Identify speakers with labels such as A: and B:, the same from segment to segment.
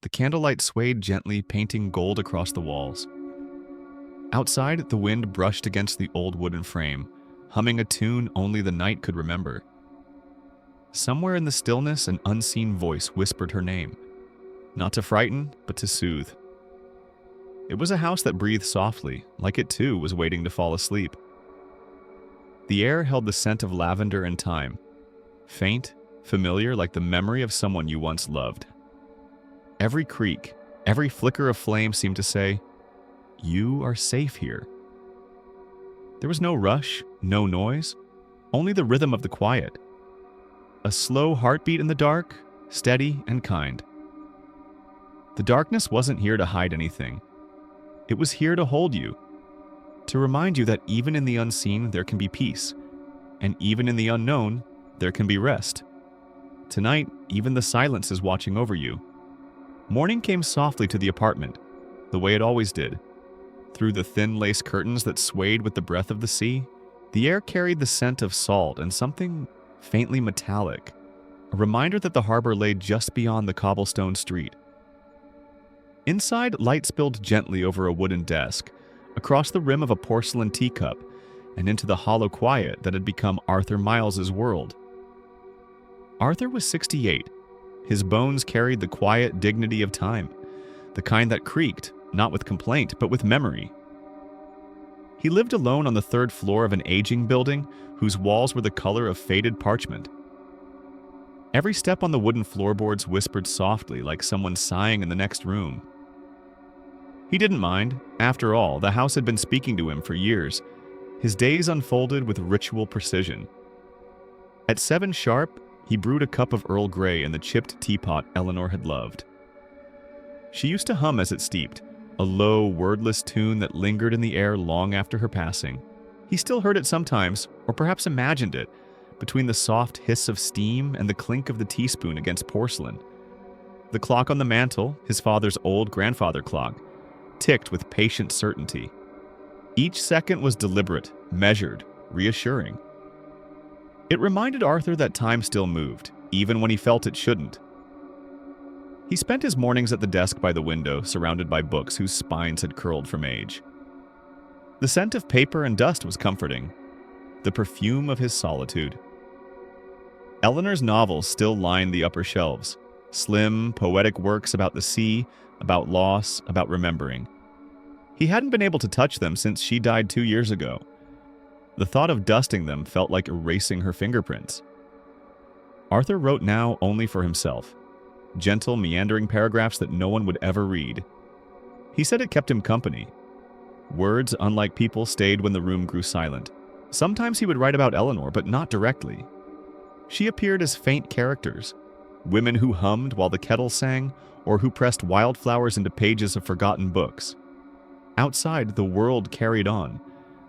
A: The candlelight swayed gently, painting gold across the walls. Outside, the wind brushed against the old wooden frame, humming a tune only the night could remember. Somewhere in the stillness, an unseen voice whispered her name, not to frighten, but to soothe. It was a house that breathed softly, like it too was waiting to fall asleep. The air held the scent of lavender and thyme, faint, familiar, like the memory of someone you once loved. Every creak, every flicker of flame seemed to say, "You are safe here." There was no rush, no noise, only the rhythm of the quiet. A slow heartbeat in the dark, steady and kind. The darkness wasn't here to hide anything. It was here to hold you, to remind you that even in the unseen there can be peace, and even in the unknown there can be rest. Tonight, even the silence is watching over you. Morning came softly to the apartment, the way it always did. Through the thin lace curtains that swayed with the breath of the sea, the air carried the scent of salt and something faintly metallic, a reminder that the harbor lay just beyond the cobblestone street. Inside, light spilled gently over a wooden desk, across the rim of a porcelain teacup, and into the hollow quiet that had become Arthur Miles's world. Arthur was 68. His bones carried the quiet dignity of time, the kind that creaked, not with complaint, but with memory. He lived alone on the third floor of an aging building whose walls were the color of faded parchment. Every step on the wooden floorboards whispered softly, like someone sighing in the next room. He didn't mind. After all, the house had been speaking to him for years. His days unfolded with ritual precision. At 7 sharp, he brewed a cup of Earl Grey in the chipped teapot Eleanor had loved. She used to hum as it steeped, a low, wordless tune that lingered in the air long after her passing. He still heard it sometimes, or perhaps imagined it, between the soft hiss of steam and the clink of the teaspoon against porcelain. The clock on the mantel, his father's old grandfather clock, ticked with patient certainty. Each second was deliberate, measured, reassuring. It reminded Arthur that time still moved, even when he felt it shouldn't. He spent his mornings at the desk by the window, surrounded by books whose spines had curled from age. The scent of paper and dust was comforting, the perfume of his solitude. Eleanor's novels still lined the upper shelves, slim, poetic works about the sea, about loss, about remembering. He hadn't been able to touch them since she died 2 years ago. The thought of dusting them felt like erasing her fingerprints. Arthur wrote now only for himself, gentle, meandering paragraphs that no one would ever read. He said it kept him company. Words, unlike people, stayed when the room grew silent. Sometimes he would write about Eleanor, but not directly. She appeared as faint characters, women who hummed while the kettle sang, or who pressed wildflowers into pages of forgotten books. Outside, the world carried on.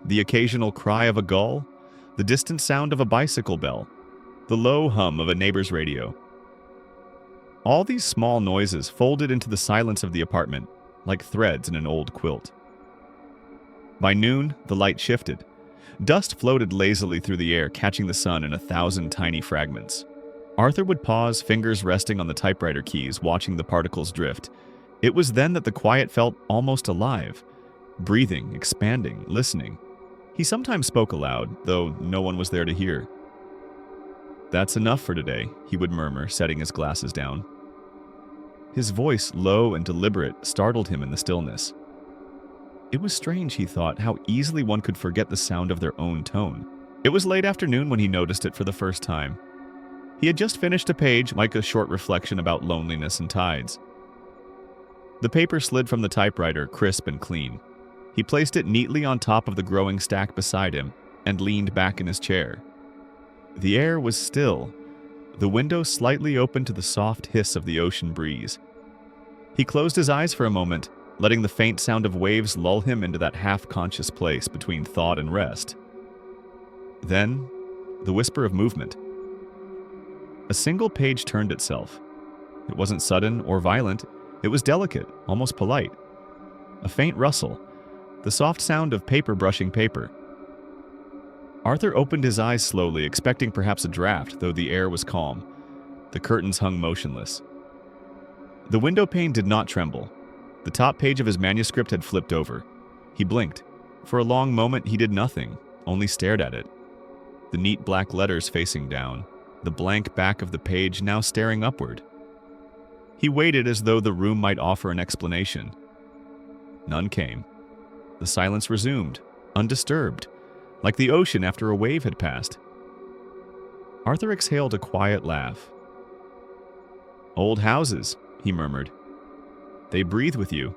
A: The occasional cry of a gull, the distant sound of a bicycle bell, the low hum of a neighbor's radio. All these small noises folded into the silence of the apartment, like threads in an old quilt. By noon, the light shifted. Dust floated lazily through the air, catching the sun in 1,000 tiny fragments. Arthur would pause, fingers resting on the typewriter keys, watching the particles drift. It was then that the quiet felt almost alive, breathing, expanding, listening. He sometimes spoke aloud, though no one was there to hear. "That's enough for today," he would murmur, setting his glasses down. His voice, low and deliberate, startled him in the stillness. It was strange, he thought, how easily one could forget the sound of their own tone. It was late afternoon when he noticed it for the first time. He had just finished a page, like a short reflection about loneliness and tides. The paper slid from the typewriter, crisp and clean. He placed it neatly on top of the growing stack beside him and leaned back in his chair. The air was still, the window slightly open to the soft hiss of the ocean breeze. He closed his eyes for a moment, letting the faint sound of waves lull him into that half-conscious place between thought and rest. Then, the whisper of movement. A single page turned itself. It wasn't sudden or violent. It was delicate, almost polite. A faint rustle, the soft sound of paper brushing paper. Arthur opened his eyes slowly, expecting perhaps a draft, though the air was calm. The curtains hung motionless. The window pane did not tremble. The top page of his manuscript had flipped over. He blinked. For a long moment he did nothing, only stared at it. The neat black letters facing down, the blank back of the page now staring upward. He waited as though the room might offer an explanation. None came. The silence resumed, undisturbed, like the ocean after a wave had passed. Arthur exhaled a quiet laugh. "Old houses," he murmured. "They breathe with you."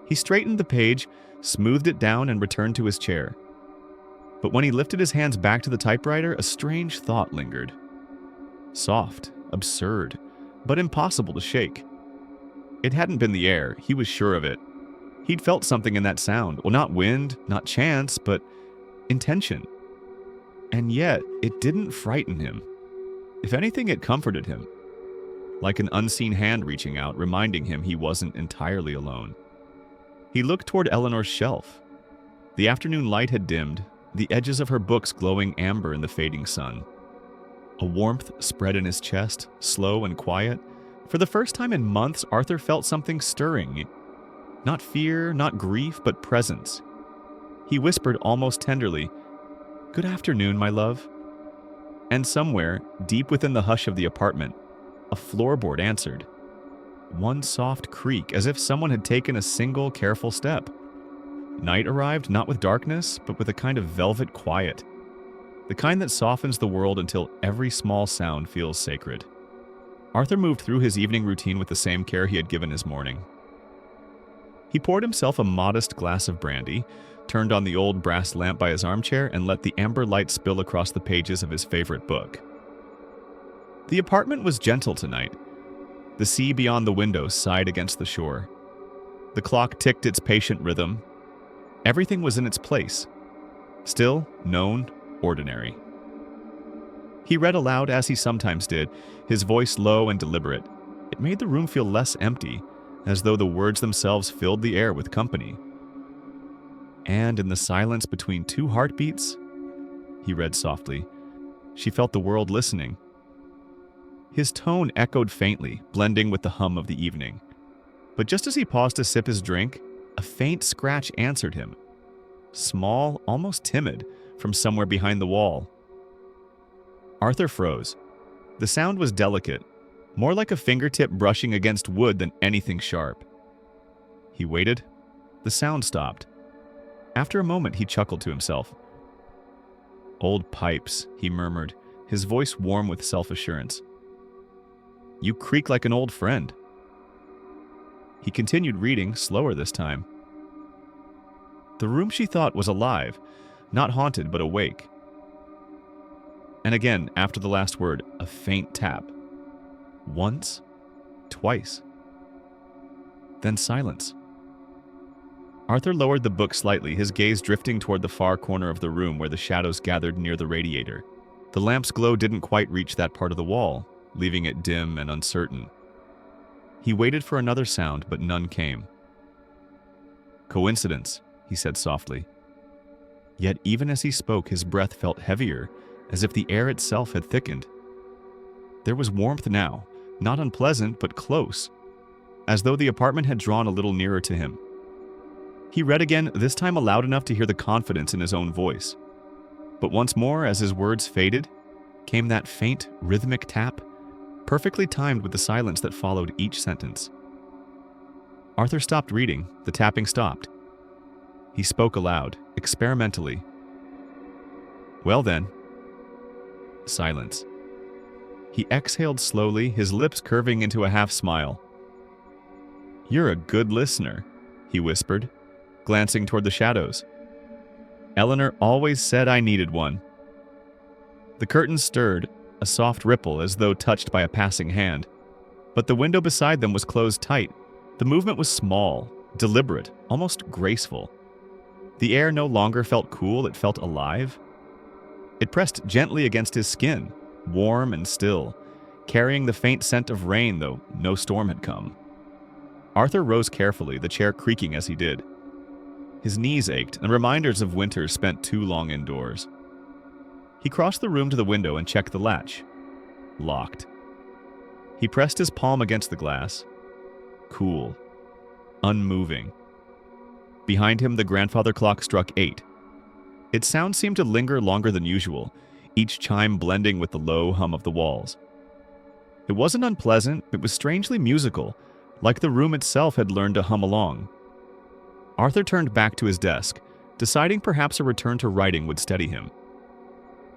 A: He straightened the page, smoothed it down, and returned to his chair. But when he lifted his hands back to the typewriter, a strange thought lingered. Soft, absurd, but impossible to shake. It hadn't been the air, he was sure of it. He'd felt something in that sound. Well, not wind, not chance, but intention. And yet, it didn't frighten him. If anything, it comforted him. Like an unseen hand reaching out, reminding him he wasn't entirely alone. He looked toward Eleanor's shelf. The afternoon light had dimmed, the edges of her books glowing amber in the fading sun. A warmth spread in his chest, slow and quiet. For the first time in months, Arthur felt something stirring. Not fear, not grief, but presence. He whispered almost tenderly, "Good afternoon, my love." And somewhere, deep within the hush of the apartment, a floorboard answered. One soft creak, as if someone had taken a single careful step. Night arrived, not with darkness, but with a kind of velvet quiet. The kind that softens the world until every small sound feels sacred. Arthur moved through his evening routine with the same care he had given his morning. He poured himself a modest glass of brandy, turned on the old brass lamp by his armchair, and let the amber light spill across the pages of his favorite book. The apartment was gentle tonight. The sea beyond the window sighed against the shore. The clock ticked its patient rhythm. Everything was in its place. Still, known, ordinary. He read aloud as he sometimes did, his voice low and deliberate. It made the room feel less empty, as though the words themselves filled the air with company. And in the silence between two heartbeats, he read softly, she felt the world listening. His tone echoed faintly, blending with the hum of the evening. But just as he paused to sip his drink, a faint scratch answered him. Small, almost timid, from somewhere behind the wall. Arthur froze. The sound was delicate, more like a fingertip brushing against wood than anything sharp. He waited. The sound stopped. After a moment, he chuckled to himself. "Old pipes," he murmured, his voice warm with self-assurance. "You creak like an old friend." He continued reading, slower this time. The room, she thought, was alive, not haunted but awake. And again, after the last word, a faint tap. Once, twice. Then silence. Arthur lowered the book slightly, his gaze drifting toward the far corner of the room where the shadows gathered near the radiator. The lamp's glow didn't quite reach that part of the wall, leaving it dim and uncertain. He waited for another sound, but none came. "Coincidence," he said softly. Yet even as he spoke, his breath felt heavier, as if the air itself had thickened. There was warmth now, not unpleasant, but close, as though the apartment had drawn a little nearer to him. He read again, this time loud enough to hear the confidence in his own voice. But once more, as his words faded, came that faint, rhythmic tap, perfectly timed with the silence that followed each sentence. Arthur stopped reading. The tapping stopped. He spoke aloud, experimentally. "Well then." Silence. He exhaled slowly, his lips curving into a half-smile. "You're a good listener," he whispered, glancing toward the shadows. "Eleanor always said I needed one." The curtains stirred, a soft ripple as though touched by a passing hand. But the window beside them was closed tight. The movement was small, deliberate, almost graceful. The air no longer felt cool, it felt alive. It pressed gently against his skin, warm and still, carrying the faint scent of rain, though no storm had come. Arthur rose carefully, the chair creaking as he did. His knees ached, and reminders of winter spent too long indoors. He crossed the room to the window and checked the latch. Locked. He pressed his palm against the glass. Cool. Unmoving. Behind him, the grandfather clock struck 8. Its sound seemed to linger longer than usual, each chime blending with the low hum of the walls. It wasn't unpleasant, it was strangely musical, like the room itself had learned to hum along. Arthur turned back to his desk, deciding perhaps a return to writing would steady him.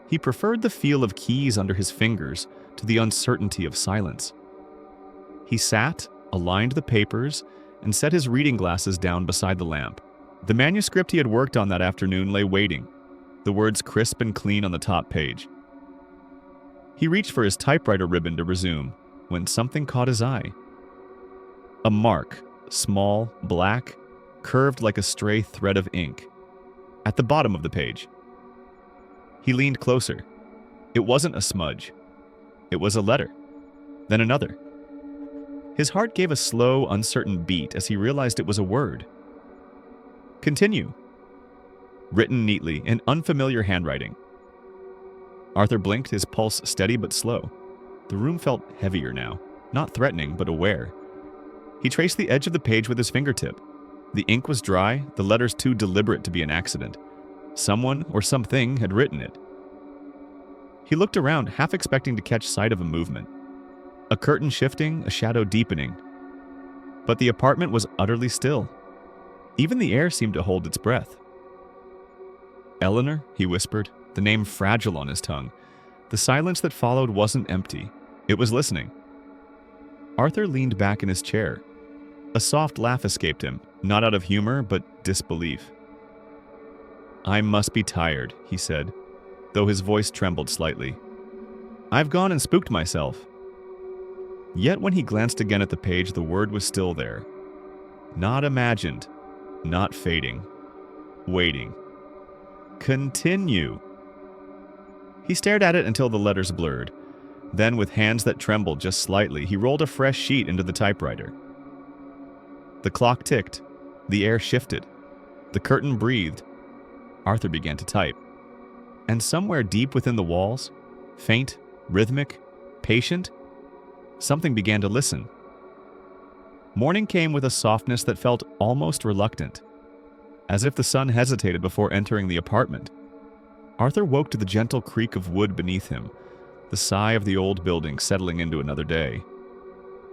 A: He preferred the feel of keys under his fingers to the uncertainty of silence. He sat, aligned the papers, and set his reading glasses down beside the lamp. The manuscript he had worked on that afternoon lay waiting, the words crisp and clean on the top page. He reached for his typewriter ribbon to resume, when something caught his eye. A mark, small, black, curved like a stray thread of ink, at the bottom of the page. He leaned closer. It wasn't a smudge. It was a letter. Then another. His heart gave a slow, uncertain beat as he realized it was a word. Continue. Written neatly in unfamiliar handwriting. Arthur blinked, his pulse steady but slow. The room felt heavier now, not threatening but aware. He traced the edge of the page with his fingertip. The ink was dry, the letters too deliberate to be an accident. Someone or something had written it. He looked around, half expecting to catch sight of a movement. A curtain shifting, a shadow deepening. But the apartment was utterly still. Even the air seemed to hold its breath. Eleanor, he whispered, the name fragile on his tongue. The silence that followed wasn't empty. It was listening. Arthur leaned back in his chair. A soft laugh escaped him, not out of humor, but disbelief. I must be tired, he said, though his voice trembled slightly. I've gone and spooked myself. Yet when he glanced again at the page, the word was still there. Not imagined, not fading, waiting. Continue. He stared at it until the letters blurred. Then, with hands that trembled just slightly, he rolled a fresh sheet into the typewriter. The clock ticked. The air shifted. The curtain breathed. Arthur began to type. And somewhere deep within the walls, faint, rhythmic, patient, something began to listen. Morning came with a softness that felt almost reluctant, as if the sun hesitated before entering the apartment. Arthur woke to the gentle creak of wood beneath him, the sigh of the old building settling into another day.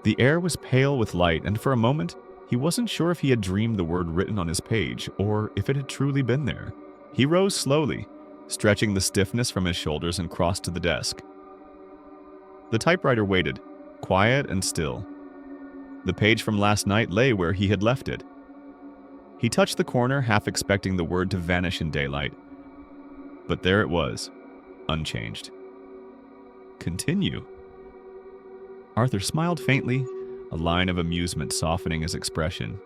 A: The air was pale with light, and for a moment, he wasn't sure if he had dreamed the word written on his page, or if it had truly been there. He rose slowly, stretching the stiffness from his shoulders, and crossed to the desk. The typewriter waited, quiet and still. The page from last night lay where he had left it. He touched the corner, half expecting the word to vanish in daylight. But there it was, unchanged. Continue. Arthur smiled faintly, a line of amusement softening his expression.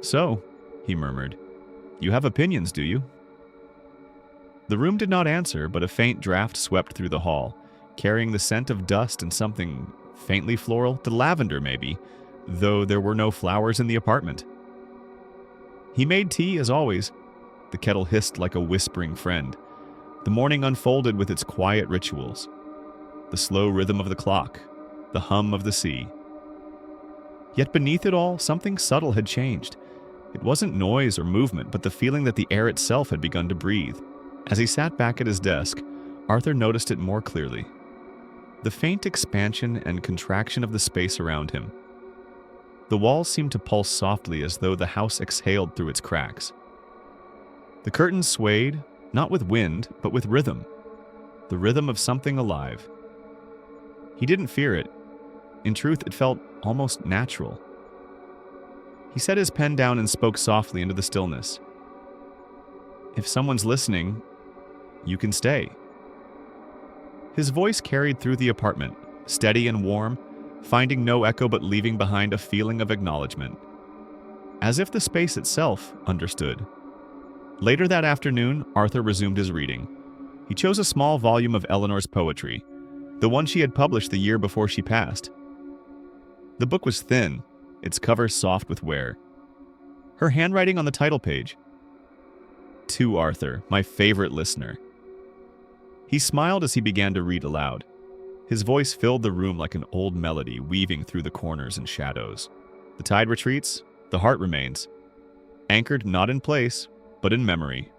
A: So, he murmured, you have opinions, do you? The room did not answer, but a faint draft swept through the hall, carrying the scent of dust and something faintly floral, to lavender maybe, though there were no flowers in the apartment. He made tea as always. The kettle hissed like a whispering friend. The morning unfolded with its quiet rituals. The slow rhythm of the clock, the hum of the sea. Yet beneath it all, something subtle had changed. It wasn't noise or movement, but the feeling that the air itself had begun to breathe. As he sat back at his desk, Arthur noticed it more clearly. The faint expansion and contraction of the space around him. The walls seemed to pulse softly as though the house exhaled through its cracks. The curtains swayed, not with wind, but with rhythm. The rhythm of something alive. He didn't fear it. In truth, it felt almost natural. He set his pen down and spoke softly into the stillness. If someone's listening, you can stay. His voice carried through the apartment, steady and warm, finding no echo but leaving behind a feeling of acknowledgement. As if the space itself understood. Later that afternoon, Arthur resumed his reading. He chose a small volume of Eleanor's poetry, the one she had published the year before she passed. The book was thin, its cover soft with wear. Her handwriting on the title page. To Arthur, my favorite listener. He smiled as he began to read aloud. His voice filled the room like an old melody weaving through the corners and shadows. The tide retreats, the heart remains, anchored not in place, but in memory.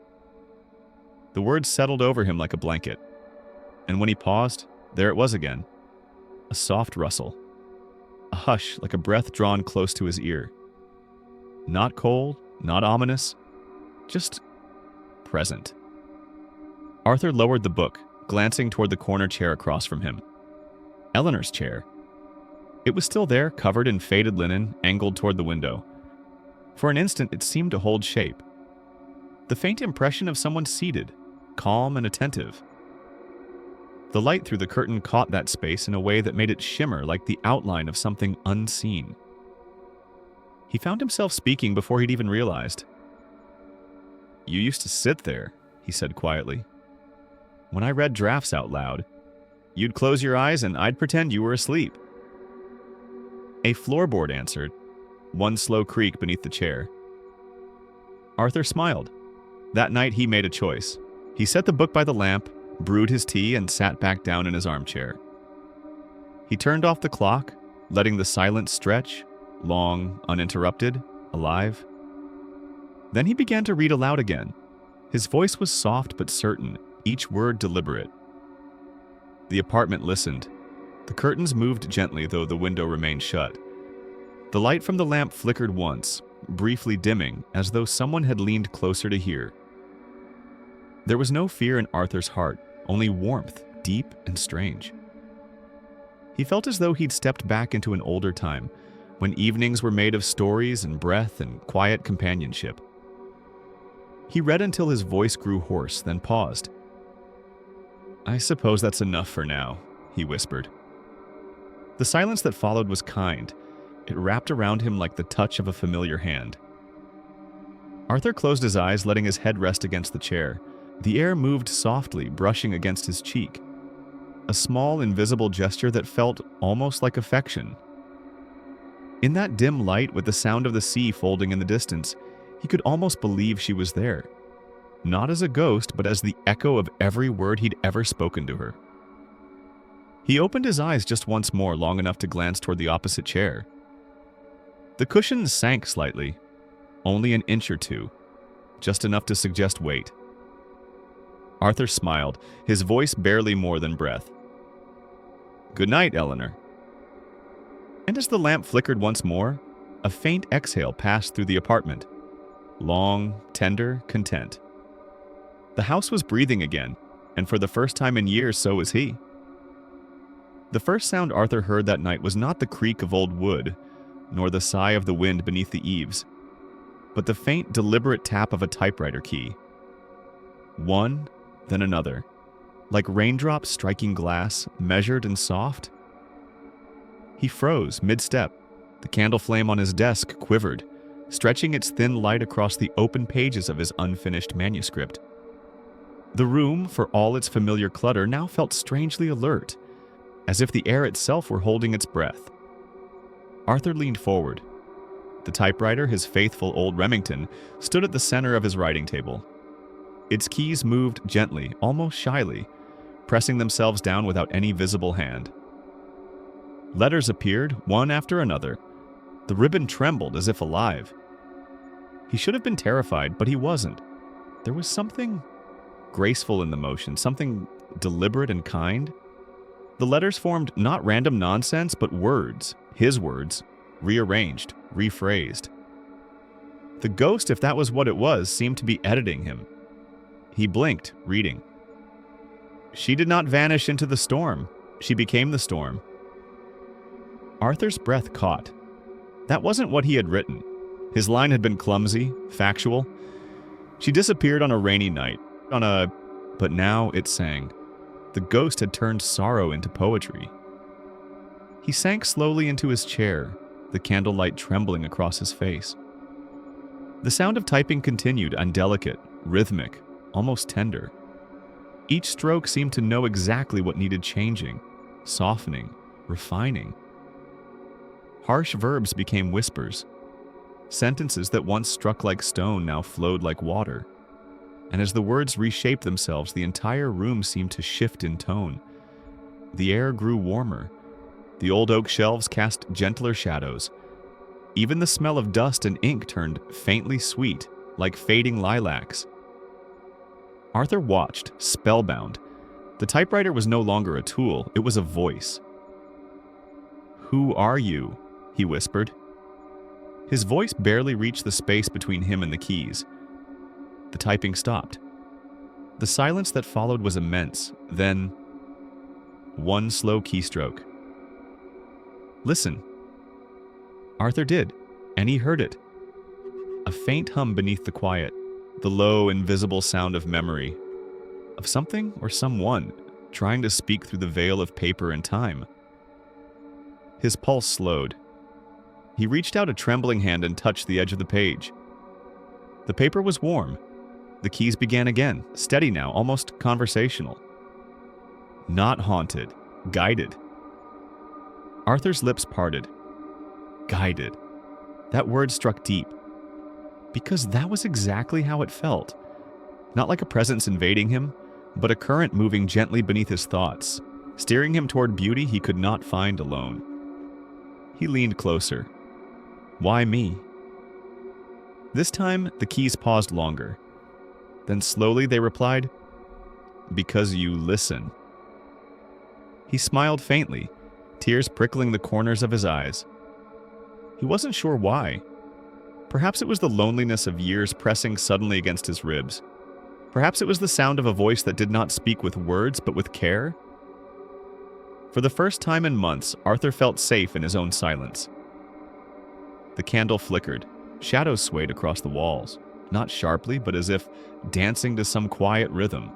A: The words settled over him like a blanket, and when he paused, there it was again. A soft rustle. A hush like a breath drawn close to his ear. Not cold, not ominous, just present. Arthur lowered the book, glancing toward the corner chair across from him. Eleanor's chair. It was still there, covered in faded linen, angled toward the window. For an instant, it seemed to hold shape. The faint impression of someone seated, calm and attentive. The light through the curtain caught that space in a way that made it shimmer like the outline of something unseen. He found himself speaking before he'd even realized. "You used to sit there," he said quietly. "When I read drafts out loud, you'd close your eyes and I'd pretend you were asleep." A floorboard answered, one slow creak beneath the chair. Arthur smiled. That night he made a choice. He set the book by the lamp, brewed his tea, and sat back down in his armchair. He turned off the clock, letting the silence stretch, long, uninterrupted, alive. Then he began to read aloud again. His voice was soft but certain, each word deliberate. The apartment listened. The curtains moved gently, though the window remained shut. The light from the lamp flickered once, briefly dimming, as though someone had leaned closer to hear. There was no fear in Arthur's heart, only warmth, deep and strange. He felt as though he'd stepped back into an older time, when evenings were made of stories and breath and quiet companionship. He read until his voice grew hoarse, then paused. "I suppose that's enough for now," he whispered. The silence that followed was kind. It wrapped around him like the touch of a familiar hand. Arthur closed his eyes, letting his head rest against the chair. The air moved softly, brushing against his cheek. A small, invisible gesture that felt almost like affection. In that dim light, with the sound of the sea folding in the distance, he could almost believe she was there. Not as a ghost, but as the echo of every word he'd ever spoken to her. He opened his eyes just once more, long enough to glance toward the opposite chair. The cushions sank slightly, only an inch or two, just enough to suggest weight. Arthur smiled, his voice barely more than breath. "Good night, Eleanor." And as the lamp flickered once more, a faint exhale passed through the apartment. Long, tender, content. The house was breathing again, and for the first time in years so was he. The first sound Arthur heard that night was not the creak of old wood, nor the sigh of the wind beneath the eaves, but the faint, deliberate tap of a typewriter key. One, then another, like raindrops striking glass, measured and soft. He froze mid-step. The candle flame on his desk quivered, stretching its thin light across the open pages of his unfinished manuscript. The room, for all its familiar clutter, now felt strangely alert, as if the air itself were holding its breath. Arthur leaned forward. The typewriter, his faithful old Remington, stood at the center of his writing table. Its keys moved gently, almost shyly, pressing themselves down without any visible hand. Letters appeared, one after another. The ribbon trembled as if alive. He should have been terrified, but he wasn't. There was something graceful in the motion, something deliberate and kind. The letters formed not random nonsense, but words, his words, rearranged, rephrased. The ghost, if that was what it was, seemed to be editing him. He blinked, reading. "She did not vanish into the storm. She became the storm." Arthur's breath caught. That wasn't what he had written. His line had been clumsy, factual. She disappeared on a rainy night, but now it sang. The ghost had turned sorrow into poetry. He sank slowly into his chair, the candlelight trembling across his face. The sound of typing continued, undelicate, rhythmic, almost tender. Each stroke seemed to know exactly what needed changing, softening, refining. Harsh verbs became whispers. Sentences that once struck like stone now flowed like water. And as the words reshaped themselves, the entire room seemed to shift in tone. The air grew warmer. The old oak shelves cast gentler shadows. Even the smell of dust and ink turned faintly sweet, like fading lilacs. Arthur watched, spellbound. The typewriter was no longer a tool, it was a voice. "Who are you?" he whispered. His voice barely reached the space between him and the keys. The typing stopped. The silence that followed was immense. Then, one slow keystroke. "Listen." Arthur did, and he heard it. A faint hum beneath the quiet, the low, invisible sound of memory, of something or someone trying to speak through the veil of paper and time. His pulse slowed. He reached out a trembling hand and touched the edge of the page. The paper was warm. The keys began again, steady now, almost conversational. Not haunted, guided. Arthur's lips parted. Guided. That word struck deep. Because that was exactly how it felt. Not like a presence invading him, but a current moving gently beneath his thoughts, steering him toward beauty he could not find alone. He leaned closer. Why me? This time, the keys paused longer. Then slowly they replied, "Because you listen." He smiled faintly, tears prickling the corners of his eyes. He wasn't sure why. Perhaps it was the loneliness of years pressing suddenly against his ribs. Perhaps it was the sound of a voice that did not speak with words but with care. For the first time in months, Arthur felt safe in his own silence. The candle flickered. Shadows swayed across the walls, not sharply, but as if dancing to some quiet rhythm.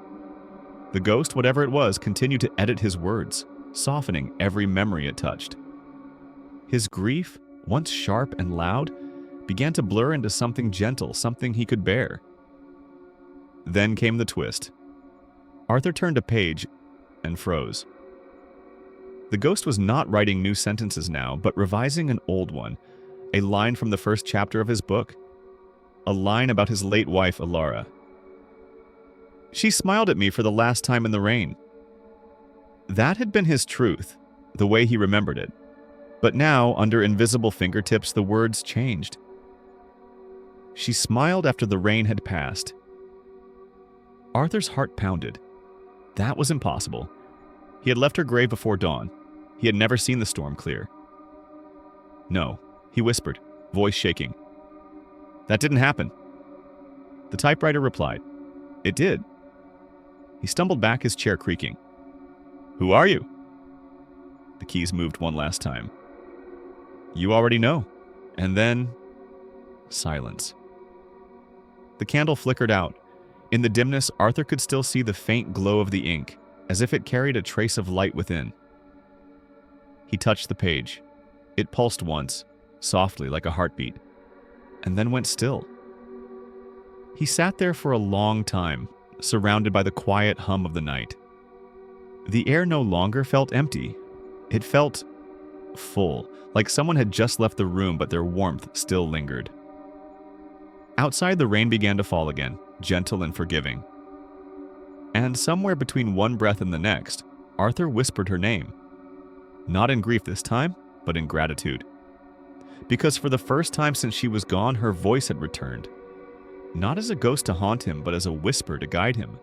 A: The ghost, whatever it was, continued to edit his words, softening every memory it touched. His grief, once sharp and loud, began to blur into something gentle, something he could bear. Then came the twist. Arthur turned a page and froze. The ghost was not writing new sentences now, but revising an old one, a line from the first chapter of his book, a line about his late wife, Alara. "She smiled at me for the last time in the rain." That had been his truth, the way he remembered it. But now, under invisible fingertips, the words changed. "She smiled after the rain had passed." Arthur's heart pounded. That was impossible. He had left her grave before dawn. He had never seen the storm clear. "No," he whispered, voice shaking. "That didn't happen." The typewriter replied, "It did." He stumbled back, his chair creaking. "Who are you?" The keys moved one last time. "You already know." And then, silence. The candle flickered out. In the dimness, Arthur could still see the faint glow of the ink, as if it carried a trace of light within. He touched the page. It pulsed once, softly like a heartbeat, and then went still. He sat there for a long time, surrounded by the quiet hum of the night. The air no longer felt empty. It felt full, like someone had just left the room but their warmth still lingered. Outside, the rain began to fall again, gentle and forgiving. And somewhere between one breath and the next, Arthur whispered her name. Not in grief this time, but in gratitude. Because for the first time since she was gone, her voice had returned. Not as a ghost to haunt him, but as a whisper to guide him.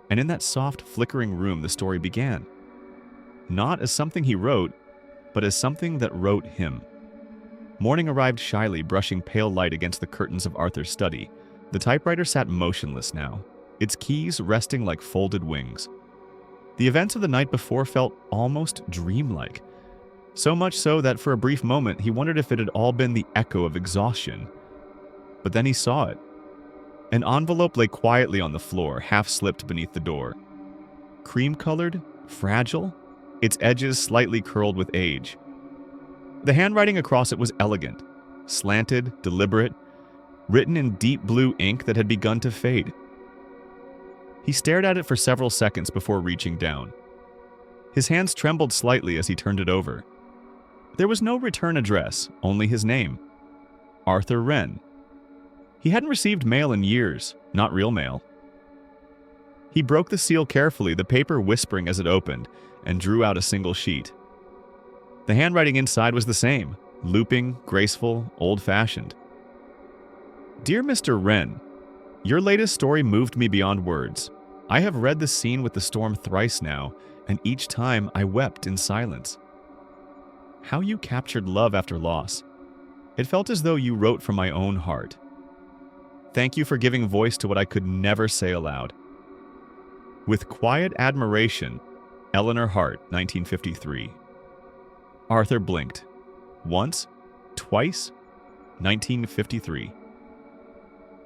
A: And in that soft, flickering room, the story began. Not as something he wrote, but as something that wrote him. Morning arrived shyly, brushing pale light against the curtains of Arthur's study. The typewriter sat motionless now, its keys resting like folded wings. The events of the night before felt almost dreamlike. So much so that for a brief moment he wondered if it had all been the echo of exhaustion. But then he saw it. An envelope lay quietly on the floor, half slipped beneath the door. Cream-colored, fragile, its edges slightly curled with age. The handwriting across it was elegant, slanted, deliberate, written in deep blue ink that had begun to fade. He stared at it for several seconds before reaching down. His hands trembled slightly as he turned it over. There was no return address, only his name. Arthur Wren. He hadn't received mail in years, not real mail. He broke the seal carefully, the paper whispering as it opened, and drew out a single sheet. The handwriting inside was the same, looping, graceful, old-fashioned. Dear Mr. Wren, your latest story moved me beyond words. I have read the scene with the storm thrice now, and each time I wept in silence. How you captured love after loss. It felt as though you wrote from my own heart. Thank you for giving voice to what I could never say aloud. With quiet admiration, Eleanor Hart, 1953. Arthur blinked. Once, twice, 1953.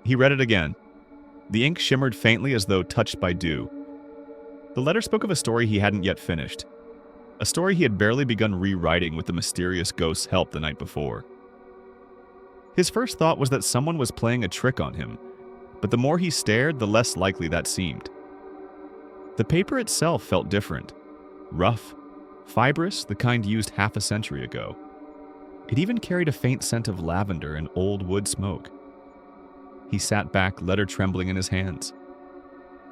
A: He read it again. The ink shimmered faintly as though touched by dew. The letter spoke of a story he hadn't yet finished. A story he had barely begun rewriting with the mysterious ghost's help the night before. His first thought was that someone was playing a trick on him, but the more he stared, the less likely that seemed. The paper itself felt different. Rough, fibrous, the kind used half a century ago. It even carried a faint scent of lavender and old wood smoke. He sat back, letter trembling in his hands.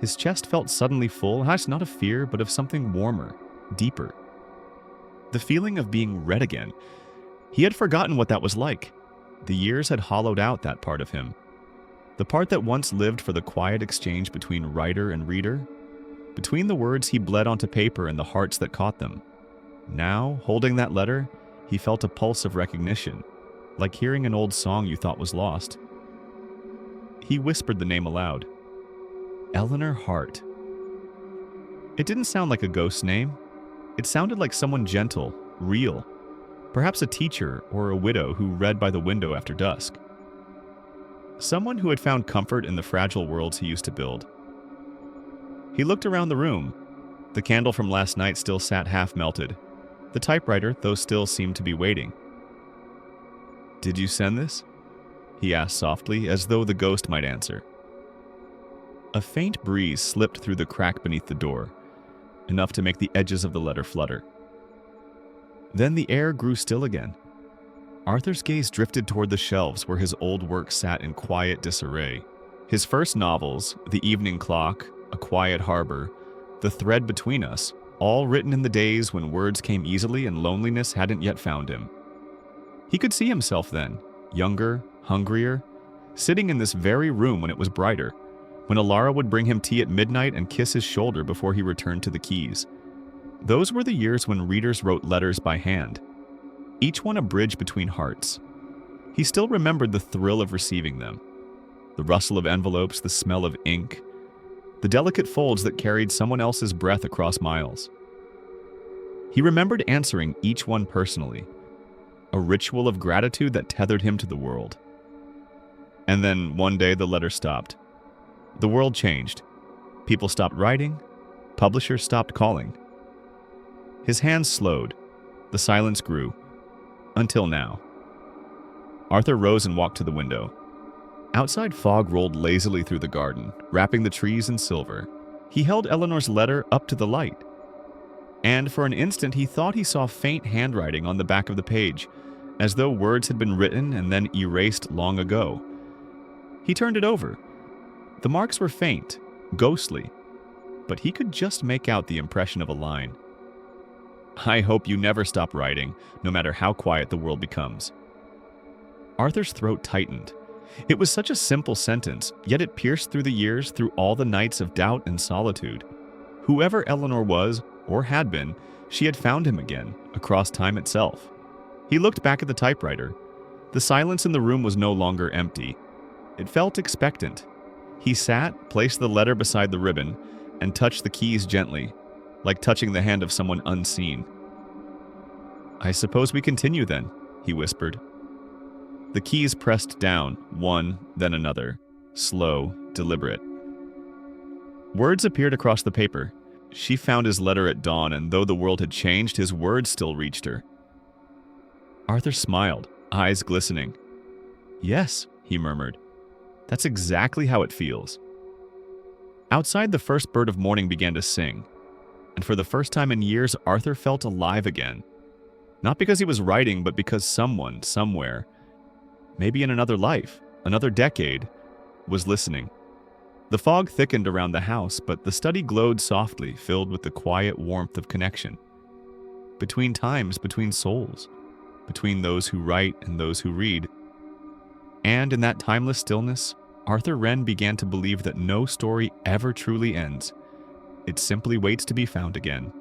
A: His chest felt suddenly full, not of fear, but of something warmer, deeper. The feeling of being read again. He had forgotten what that was like. The years had hollowed out that part of him. The part that once lived for the quiet exchange between writer and reader. Between the words he bled onto paper and the hearts that caught them. Now, holding that letter, he felt a pulse of recognition, like hearing an old song you thought was lost. He whispered the name aloud. Eleanor Hart. It didn't sound like a ghost's name. It sounded like someone gentle, real. Perhaps a teacher or a widow who read by the window after dusk. Someone who had found comfort in the fragile worlds he used to build. He looked around the room. The candle from last night still sat half melted. The typewriter, though, still seemed to be waiting. Did you send this? He asked softly, as though the ghost might answer. A faint breeze slipped through the crack beneath the door, enough to make the edges of the letter flutter. Then the air grew still again. Arthur's gaze drifted toward the shelves where his old work sat in quiet disarray. His first novels, The Evening Clock, A Quiet Harbor, The Thread Between Us, all written in the days when words came easily and loneliness hadn't yet found him. He could see himself then, younger, hungrier, sitting in this very room when it was brighter, when Alara would bring him tea at midnight and kiss his shoulder before he returned to the keys. Those were the years when readers wrote letters by hand, each one a bridge between hearts. He still remembered the thrill of receiving them, the rustle of envelopes, the smell of ink, the delicate folds that carried someone else's breath across miles. He remembered answering each one personally, a ritual of gratitude that tethered him to the world. And then one day the letter stopped. The world changed. People stopped writing. Publishers stopped calling. His hands slowed. The silence grew. Until now. Arthur rose and walked to the window. Outside fog rolled lazily through the garden, wrapping the trees in silver. He held Eleanor's letter up to the light. And for an instant he thought he saw faint handwriting on the back of the page, as though words had been written and then erased long ago. He turned it over. The marks were faint, ghostly, but he could just make out the impression of a line. I hope you never stop writing, no matter how quiet the world becomes. Arthur's throat tightened. It was such a simple sentence, yet it pierced through the years, through all the nights of doubt and solitude. Whoever Eleanor was, or had been, she had found him again, across time itself. He looked back at the typewriter. The silence in the room was no longer empty. It felt expectant. He sat, placed the letter beside the ribbon, and touched the keys gently, like touching the hand of someone unseen. I suppose we continue then, he whispered. The keys pressed down, one, then another, slow, deliberate. Words appeared across the paper. She found his letter at dawn, and though the world had changed, his words still reached her. Arthur smiled, eyes glistening. Yes, he murmured. That's exactly how it feels. Outside, the first bird of morning began to sing, and for the first time in years, Arthur felt alive again. Not because he was writing, but because someone, somewhere, maybe in another life, another decade, was listening. The fog thickened around the house, but the study glowed softly, filled with the quiet warmth of connection. Between times, between souls, between those who write and those who read. And in that timeless stillness, Arthur Wren began to believe that no story ever truly ends. It simply waits to be found again.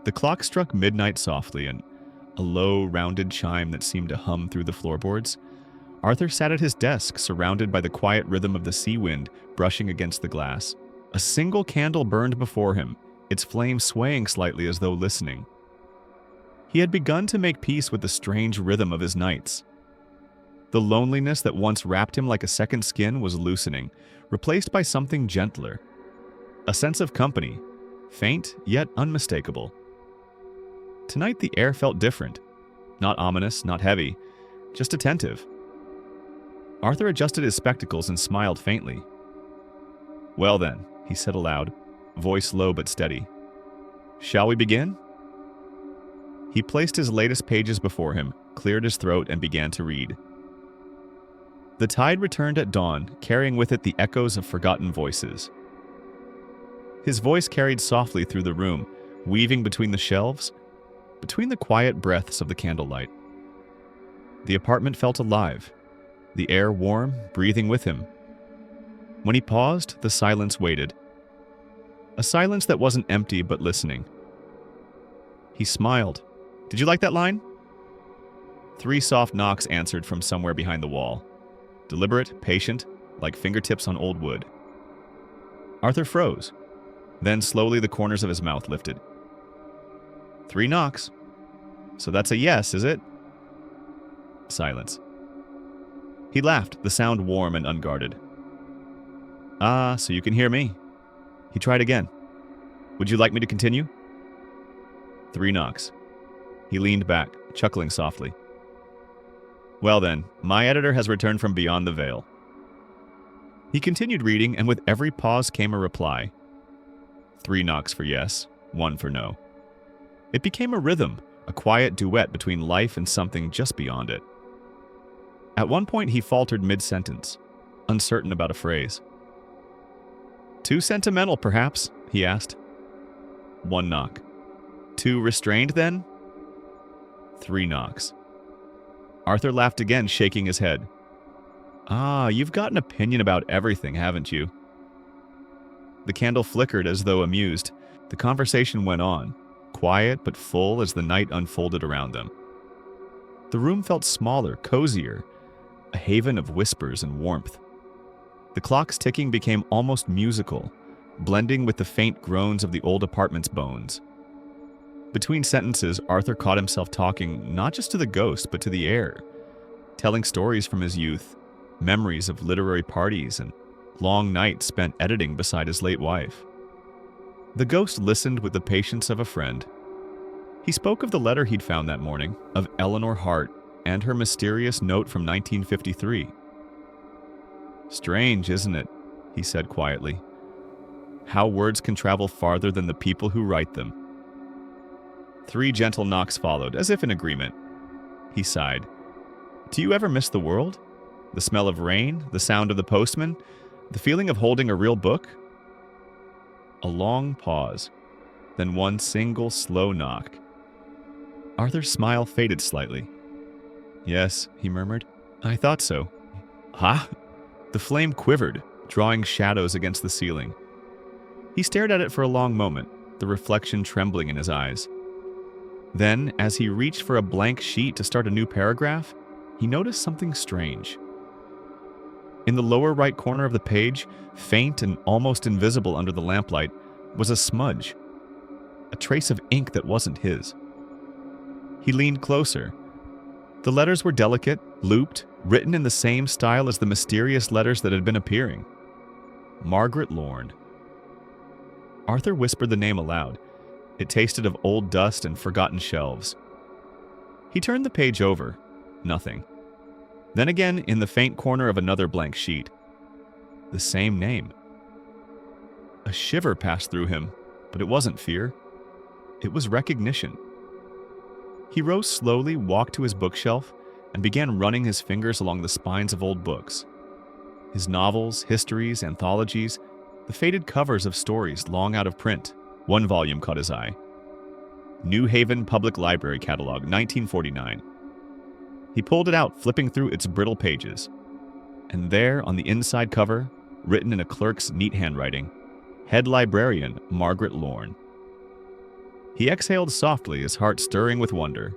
A: The clock struck midnight softly, and a low, rounded chime that seemed to hum through the floorboards. Arthur sat at his desk, surrounded by the quiet rhythm of the sea wind brushing against the glass. A single candle burned before him, its flame swaying slightly as though listening. He had begun to make peace with the strange rhythm of his nights. The loneliness that once wrapped him like a second skin was loosening, replaced by something gentler. A sense of company, faint yet unmistakable. Tonight the air felt different. Not ominous, not heavy, just attentive. Arthur adjusted his spectacles and smiled faintly. "Well then," he said aloud, voice low but steady. "Shall we begin?" He placed his latest pages before him, cleared his throat, and began to read. The tide returned at dawn, carrying with it the echoes of forgotten voices. His voice carried softly through the room, weaving between the shelves, between the quiet breaths of the candlelight. The apartment felt alive, the air warm, breathing with him. When he paused, the silence waited. A silence that wasn't empty but listening. He smiled. "Did you like that line?" 3 soft knocks answered from somewhere behind the wall. Deliberate, patient, like fingertips on old wood. Arthur froze. Then slowly the corners of his mouth lifted. 3 knocks. So that's a yes, is it? Silence. He laughed, the sound warm and unguarded. "Ah, so you can hear me." He tried again. "Would you like me to continue?" 3 knocks. He leaned back, chuckling softly. "Well then, my editor has returned from beyond the veil." He continued reading, and with every pause came a reply. 3 knocks for yes, 1 for no. It became a rhythm, a quiet duet between life and something just beyond it. At one point he faltered mid-sentence, uncertain about a phrase. "Too sentimental, perhaps?" he asked. 1 knock. "Too restrained, then?" 3 knocks. Arthur laughed again, shaking his head. "Ah, you've got an opinion about everything, haven't you?" The candle flickered as though amused. The conversation went on, quiet but full as the night unfolded around them. The room felt smaller, cozier, a haven of whispers and warmth. The clock's ticking became almost musical, blending with the faint groans of the old apartment's bones. Between sentences, Arthur caught himself talking not just to the ghost, but to the air, telling stories from his youth, memories of literary parties and long nights spent editing beside his late wife. The ghost listened with the patience of a friend. He spoke of the letter he'd found that morning, of Eleanor Hart and her mysterious note from 1953. "Strange, isn't it?" he said quietly. "How words can travel farther than the people who write them." 3 gentle knocks followed, as if in agreement. He sighed. "Do you ever miss the world? The smell of rain, the sound of the postman, the feeling of holding a real book?" A long pause, then one single slow knock. Arthur's smile faded slightly. "Yes," he murmured. "I thought so." "Ha!" The flame quivered, drawing shadows against the ceiling. He stared at it for a long moment, the reflection trembling in his eyes. Then, as he reached for a blank sheet to start a new paragraph, he noticed something strange. In the lower right corner of the page, faint and almost invisible under the lamplight, was a smudge, a trace of ink that wasn't his. He leaned closer. The letters were delicate, looped, written in the same style as the mysterious letters that had been appearing. Margaret Lorne. Arthur whispered the name aloud. It tasted of old dust and forgotten shelves. He turned the page over. Nothing. Then again, in the faint corner of another blank sheet. The same name. A shiver passed through him, but it wasn't fear. It was recognition. He rose slowly, walked to his bookshelf, and began running his fingers along the spines of old books. His novels, histories, anthologies, the faded covers of stories long out of print. One volume caught his eye. New Haven Public Library Catalog, 1949. He pulled it out, flipping through its brittle pages. And there, on the inside cover, written in a clerk's neat handwriting, Head Librarian Margaret Lorne. He exhaled softly, his heart stirring with wonder.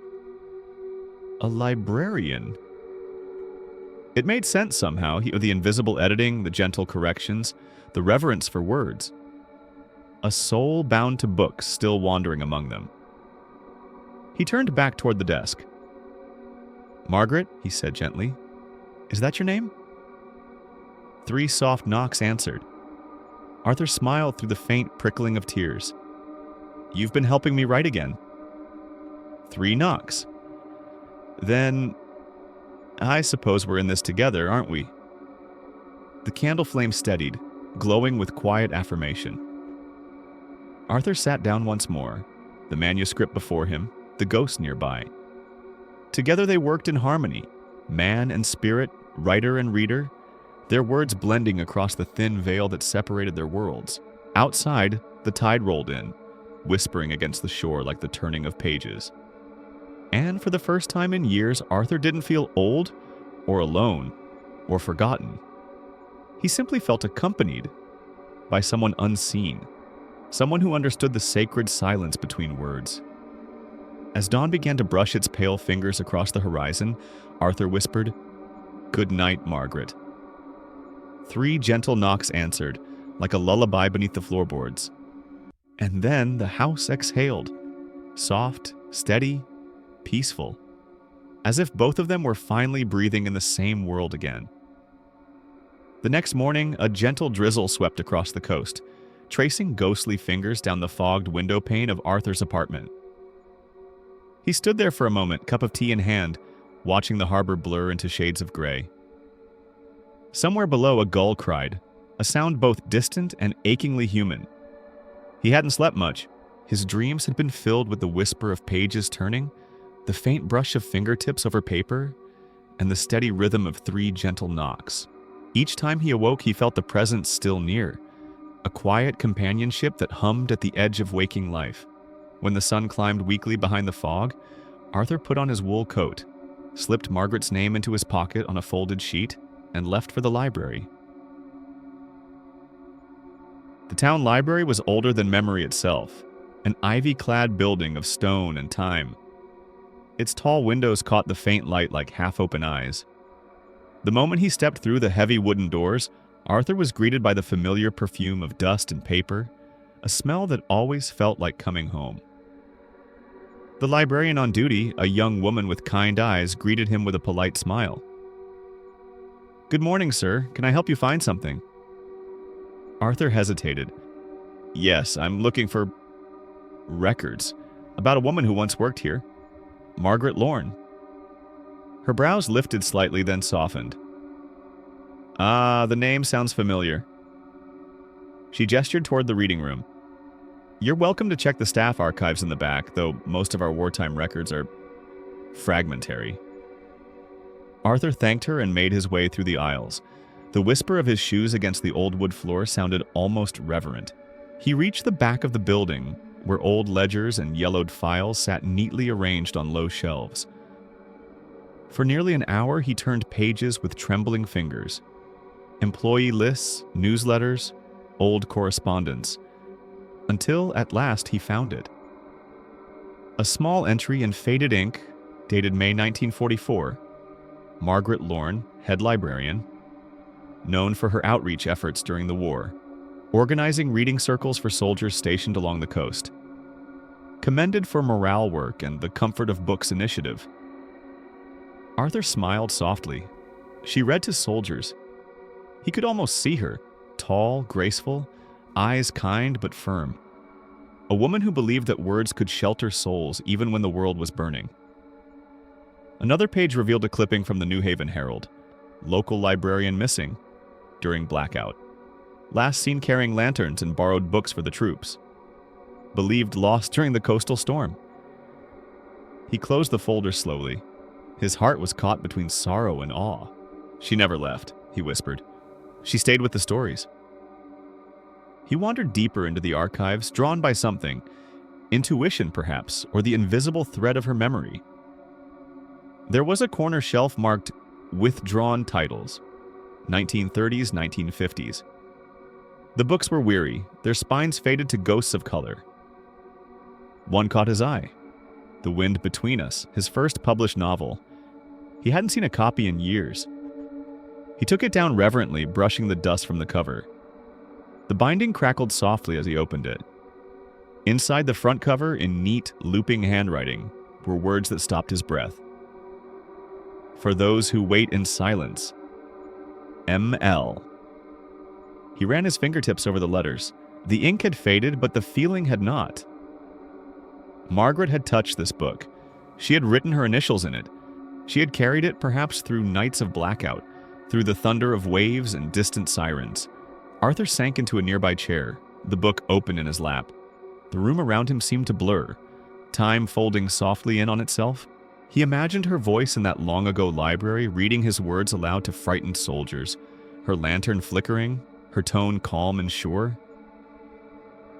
A: A librarian? It made sense somehow, the invisible editing, the gentle corrections, the reverence for words. A soul bound to books still wandering among them. He turned back toward the desk. Margaret, he said gently, is that your name? 3 soft knocks answered. Arthur smiled through the faint prickling of tears. You've been helping me write again. 3 knocks. Then, I suppose we're in this together, aren't we? The candle flame steadied, glowing with quiet affirmation. Arthur sat down once more, the manuscript before him, the ghost nearby. Together they worked in harmony, man and spirit, writer and reader, their words blending across the thin veil that separated their worlds. Outside, the tide rolled in, whispering against the shore like the turning of pages. And for the first time in years, Arthur didn't feel old, or alone, or forgotten. He simply felt accompanied by someone unseen, someone who understood the sacred silence between words. As dawn began to brush its pale fingers across the horizon, Arthur whispered, "Good night, Margaret." 3 gentle knocks answered, like a lullaby beneath the floorboards. And then the house exhaled, soft, steady, peaceful, as if both of them were finally breathing in the same world again. The next morning, a gentle drizzle swept across the coast, tracing ghostly fingers down the fogged window pane of Arthur's apartment. He stood there for a moment, cup of tea in hand, watching the harbor blur into shades of gray. Somewhere below, a gull cried, a sound both distant and achingly human. He hadn't slept much. His dreams had been filled with the whisper of pages turning, the faint brush of fingertips over paper, and the steady rhythm of 3 gentle knocks. Each time he awoke, he felt the presence still near, a quiet companionship that hummed at the edge of waking life. When the sun climbed weakly behind the fog, Arthur put on his wool coat, slipped Margaret's name into his pocket on a folded sheet, and left for the library. The town library was older than memory itself, an ivy-clad building of stone and time. Its tall windows caught the faint light like half-open eyes. The moment he stepped through the heavy wooden doors, Arthur was greeted by the familiar perfume of dust and paper, a smell that always felt like coming home. The librarian on duty, a young woman with kind eyes, greeted him with a polite smile. "Good morning, sir. Can I help you find something?" Arthur hesitated. "Yes, I'm looking for records about a woman who once worked here. Margaret Lorne." Her brows lifted slightly, then softened. "Ah, the name sounds familiar." She gestured toward the reading room. "You're welcome to check the staff archives in the back, though most of our wartime records are fragmentary." Arthur thanked her and made his way through the aisles. The whisper of his shoes against the old wood floor sounded almost reverent. He reached the back of the building, where old ledgers and yellowed files sat neatly arranged on low shelves. For nearly an hour, he turned pages with trembling fingers. Employee lists, newsletters, old correspondence, until at last he found it. A small entry in faded ink, dated May 1944. Margaret Lorne, head librarian, known for her outreach efforts during the war, organizing reading circles for soldiers stationed along the coast. Commended for morale work and the Comfort of Books initiative. Arthur smiled softly. She read to soldiers. He could almost see her, tall, graceful, eyes kind but firm. A woman who believed that words could shelter souls even when the world was burning. Another page revealed a clipping from the New Haven Herald. Local librarian missing during blackout. Last seen carrying lanterns and borrowed books for the troops. Believed lost during the coastal storm. He closed the folder slowly. His heart was caught between sorrow and awe. "She never left," he whispered. "She stayed with the stories." He wandered deeper into the archives, drawn by something, intuition perhaps, or the invisible thread of her memory. There was a corner shelf marked Withdrawn Titles, 1930s, 1950s. The books were weary, their spines faded to ghosts of color. One caught his eye. The Wind Between Us, his first published novel. He hadn't seen a copy in years. He took it down reverently, brushing the dust from the cover. The binding crackled softly as he opened it. Inside the front cover, in neat, looping handwriting, were words that stopped his breath. For those who wait in silence. M.L. He ran his fingertips over the letters. The ink had faded, but the feeling had not. Margaret had touched this book. She had written her initials in it. She had carried it perhaps through nights of blackout, through the thunder of waves and distant sirens. Arthur sank into a nearby chair, the book open in his lap. The room around him seemed to blur, time folding softly in on itself. He imagined her voice in that long-ago library reading his words aloud to frightened soldiers, her lantern flickering, her tone calm and sure.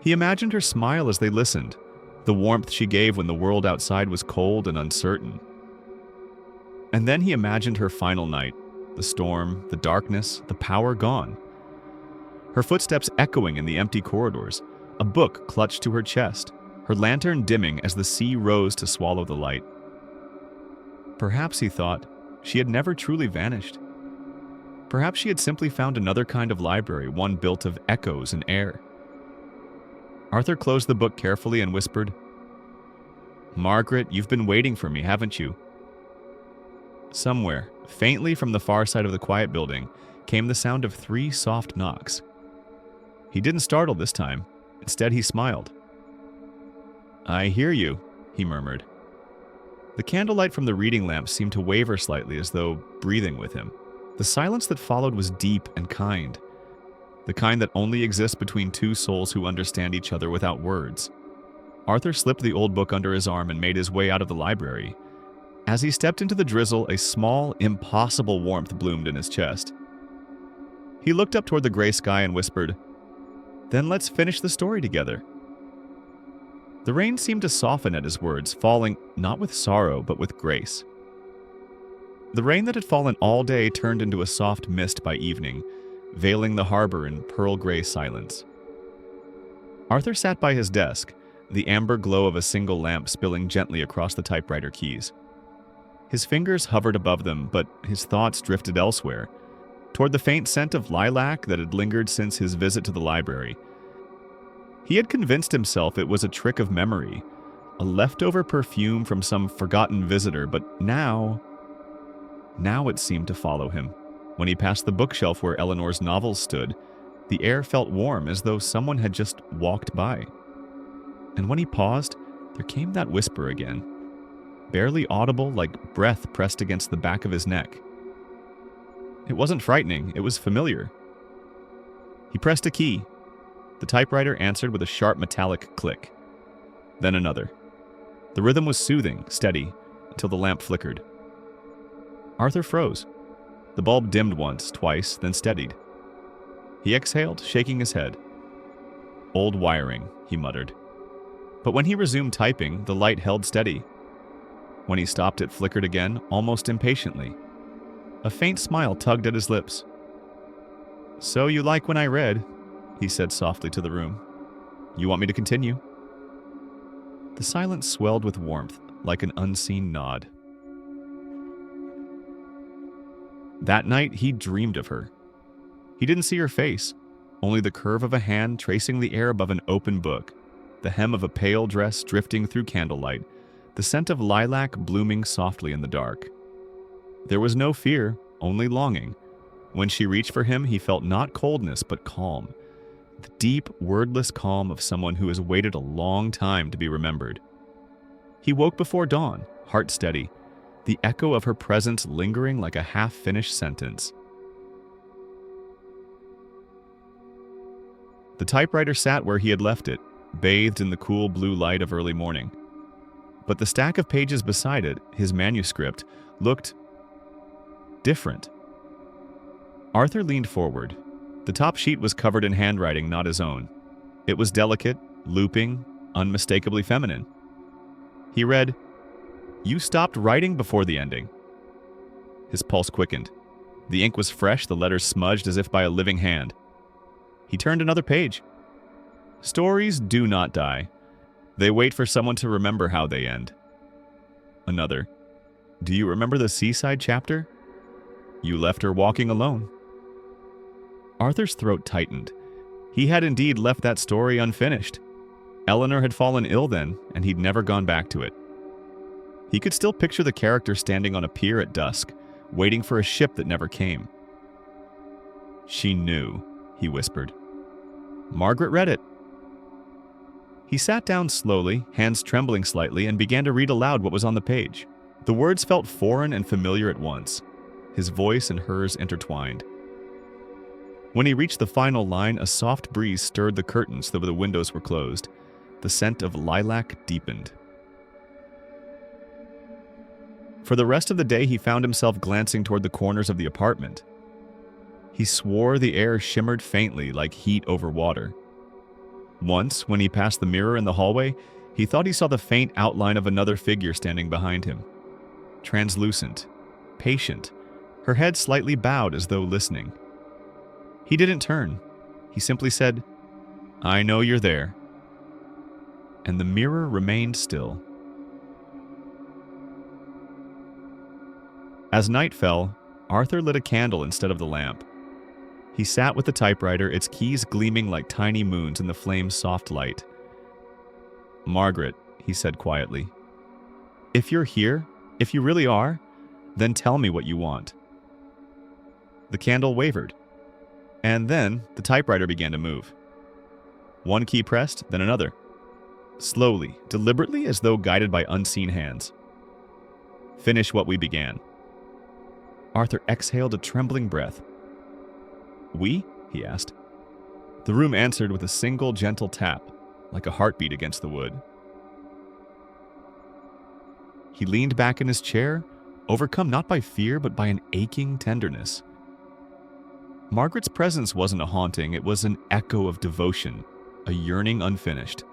A: He imagined her smile as they listened, the warmth she gave when the world outside was cold and uncertain. And then he imagined her final night, the storm, the darkness, the power gone. Her footsteps echoing in the empty corridors, a book clutched to her chest, her lantern dimming as the sea rose to swallow the light. Perhaps, he thought, she had never truly vanished. Perhaps she had simply found another kind of library, one built of echoes and air. Arthur closed the book carefully and whispered, "Margaret, you've been waiting for me, haven't you?" Somewhere, faintly from the far side of the quiet building, came the sound of 3 soft knocks. He didn't startle this time. Instead, he smiled. "I hear you," he murmured. The candlelight from the reading lamp seemed to waver slightly as though breathing with him. The silence that followed was deep and kind, the kind that only exists between two souls who understand each other without words. Arthur slipped the old book under his arm and made his way out of the library. As he stepped into the drizzle, a small, impossible warmth bloomed in his chest. He looked up toward the gray sky and whispered, "Then let's finish the story together." The rain seemed to soften at his words, falling not with sorrow, but with grace. The rain that had fallen all day turned into a soft mist by evening, veiling the harbor in pearl-gray silence. Arthur sat by his desk, the amber glow of a single lamp spilling gently across the typewriter keys. His fingers hovered above them, but his thoughts drifted elsewhere, toward the faint scent of lilac that had lingered since his visit to the library. He had convinced himself it was a trick of memory, a leftover perfume from some forgotten visitor, but now it seemed to follow him. When he passed the bookshelf where Eleanor's novels stood, the air felt warm as though someone had just walked by. And when he paused, there came that whisper again, barely audible, like breath pressed against the back of his neck. It wasn't frightening, it was familiar. He pressed a key. The typewriter answered with a sharp metallic click. Then another. The rhythm was soothing, steady, until the lamp flickered. Arthur froze. The bulb dimmed once, twice, then steadied. He exhaled, shaking his head. "Old wiring," he muttered. But when he resumed typing, the light held steady. When he stopped, it flickered again, almost impatiently. A faint smile tugged at his lips. "So you like when I read," he said softly to the room. "You want me to continue?" The silence swelled with warmth, like an unseen nod. That night, he dreamed of her. He didn't see her face, only the curve of a hand tracing the air above an open book, the hem of a pale dress drifting through candlelight, the scent of lilac blooming softly in the dark. There was no fear, only longing. When she reached for him, he felt not coldness, but calm. The deep, wordless calm of someone who has waited a long time to be remembered. He woke before dawn, heart steady, the echo of her presence lingering like a half-finished sentence. The typewriter sat where he had left it, bathed in the cool blue light of early morning. But the stack of pages beside it, his manuscript, looked different. Arthur leaned forward. The top sheet was covered in handwriting not his own, It was delicate, looping, unmistakably feminine. He read, "You stopped writing before the ending." His pulse quickened. The ink was fresh, the letters smudged as if by a living hand. He turned another page. "Stories do not die. They wait for someone to remember how they end." Another. "Do you remember the seaside chapter? You left her walking alone." Arthur's throat tightened. He had indeed left that story unfinished. Eleanor had fallen ill then, and he'd never gone back to it. He could still picture the character standing on a pier at dusk, waiting for a ship that never came. "She knew," he whispered. "Margaret read it." He sat down slowly, hands trembling slightly, and began to read aloud what was on the page. The words felt foreign and familiar at once, his voice and hers intertwined. When he reached the final line, a soft breeze stirred the curtains, though the windows were closed. The scent of lilac deepened. For the rest of the day, he found himself glancing toward the corners of the apartment. He swore the air shimmered faintly like heat over water. Once, when he passed the mirror in the hallway, he thought he saw the faint outline of another figure standing behind him. Translucent, patient, her head slightly bowed as though listening. He didn't turn. He simply said, "I know you're there." And the mirror remained still. As night fell, Arthur lit a candle instead of the lamp. He sat with the typewriter, its keys gleaming like tiny moons in the flame's soft light. "Margaret," he said quietly, "if you're here, if you really are, then tell me what you want." The candle wavered, and then the typewriter began to move. One key pressed, then another. Slowly, deliberately, as though guided by unseen hands. "Finish what we began." Arthur exhaled a trembling breath. "We?" he asked. The room answered with a single gentle tap, like a heartbeat against the wood. He leaned back in his chair, overcome not by fear but by an aching tenderness. Margaret's presence wasn't a haunting, it was an echo of devotion, a yearning unfinished.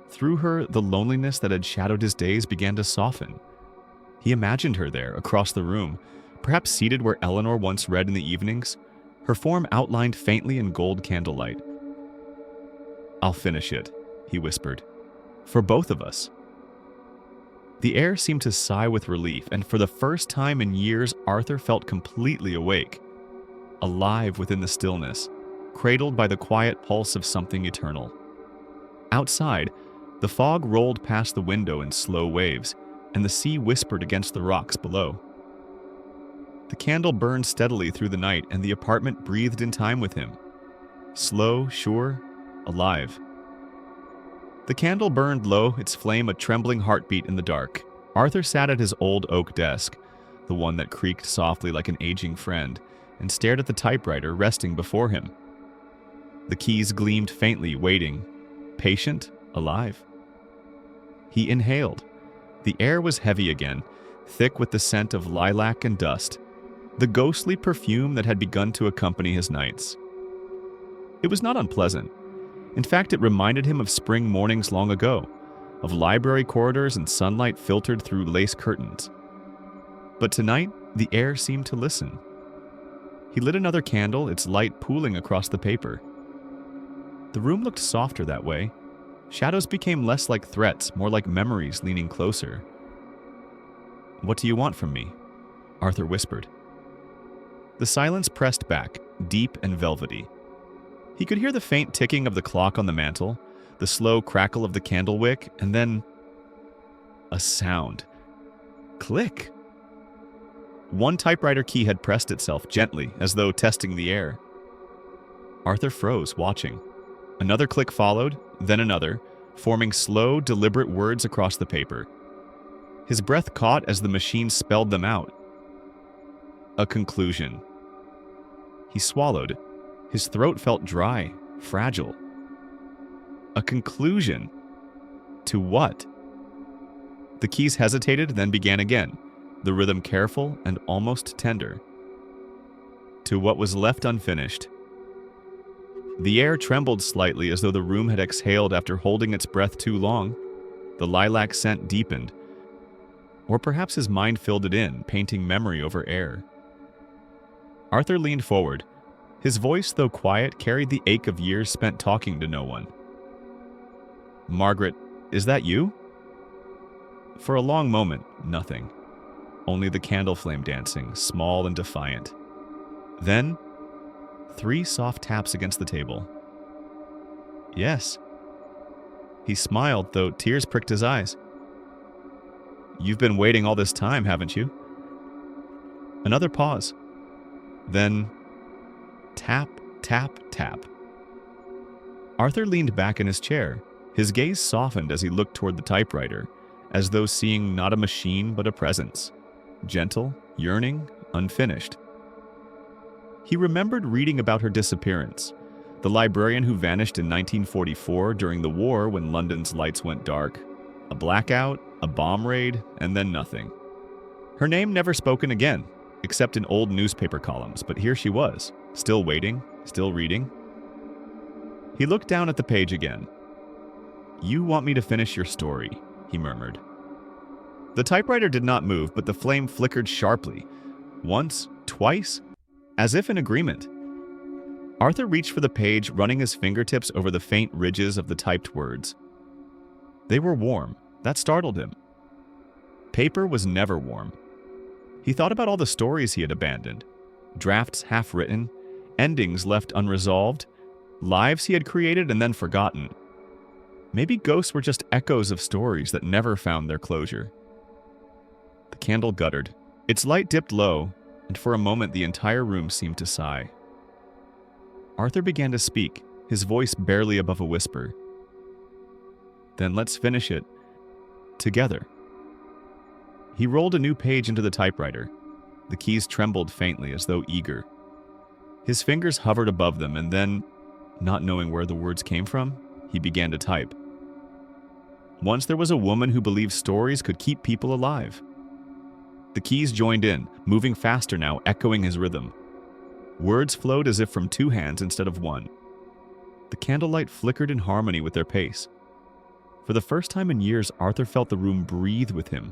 A: Through her, the loneliness that had shadowed his days began to soften. He imagined her there, across the room, perhaps seated where Eleanor once read in the evenings, her form outlined faintly in gold candlelight. "I'll finish it," he whispered. "For both of us." The air seemed to sigh with relief, and for the first time in years, Arthur felt completely awake, alive within the stillness, cradled by the quiet pulse of something eternal. Outside, the fog rolled past the window in slow waves, and the sea whispered against the rocks below. The candle burned steadily through the night, and the apartment breathed in time with him. Slow, sure, alive. The candle burned low, its flame a trembling heartbeat in the dark. Arthur sat at his old oak desk, the one that creaked softly like an aging friend, and stared at the typewriter resting before him. The keys gleamed faintly, waiting, patient, alive. He inhaled. The air was heavy again, thick with the scent of lilac and dust, the ghostly perfume that had begun to accompany his nights. It was not unpleasant. In fact, it reminded him of spring mornings long ago, of library corridors and sunlight filtered through lace curtains. But tonight, the air seemed to listen. He lit another candle, its light pooling across the paper. The room looked softer that way. Shadows became less like threats, more like memories leaning closer. "What do you want from me?" Arthur whispered. The silence pressed back, deep and velvety. He could hear the faint ticking of the clock on the mantel, the slow crackle of the candle wick, and then a sound. Click! One typewriter key had pressed itself gently, as though testing the air. Arthur froze, watching. Another click followed, then another, forming slow, deliberate words across the paper. His breath caught as the machine spelled them out. A conclusion. He swallowed. His throat felt dry, fragile. A conclusion. To what? The keys hesitated, then began again, the rhythm careful and almost tender. To what was left unfinished. The air trembled slightly as though the room had exhaled after holding its breath too long. The lilac scent deepened. Or perhaps his mind filled it in, painting memory over air. Arthur leaned forward. His voice, though quiet, carried the ache of years spent talking to no one. "Margaret, is that you?" For a long moment, nothing. Only the candle flame dancing, small and defiant. Then, 3 soft taps against the table. "Yes." He smiled, though tears pricked his eyes. "You've been waiting all this time, haven't you?" Another pause. Then, tap, tap, tap. Arthur leaned back in his chair. His gaze softened as he looked toward the typewriter, as though seeing not a machine but a presence. Gentle, yearning, unfinished. He remembered reading about her disappearance, the librarian who vanished in 1944 during the war when London's lights went dark. A blackout, a bomb raid, and then nothing. Her name never spoken again, except in old newspaper columns, but here she was, still waiting, still reading. He looked down at the page again. "You want me to finish your story," he murmured. The typewriter did not move, but the flame flickered sharply. Once, twice, as if in agreement. Arthur reached for the page, running his fingertips over the faint ridges of the typed words. They were warm. That startled him. Paper was never warm. He thought about all the stories he had abandoned. Drafts half-written, endings left unresolved, lives he had created and then forgotten. Maybe ghosts were just echoes of stories that never found their closure. The candle guttered. Its light dipped low, and for a moment the entire room seemed to sigh. Arthur began to speak, his voice barely above a whisper. "Then let's finish it together." He rolled a new page into the typewriter. The keys trembled faintly as though eager. His fingers hovered above them and then, not knowing where the words came from, he began to type. Once there was a woman who believed stories could keep people alive. The keys joined in, moving faster now, echoing his rhythm. Words flowed as if from 2 hands instead of 1. The candlelight flickered in harmony with their pace. For the first time in years, Arthur felt the room breathe with him.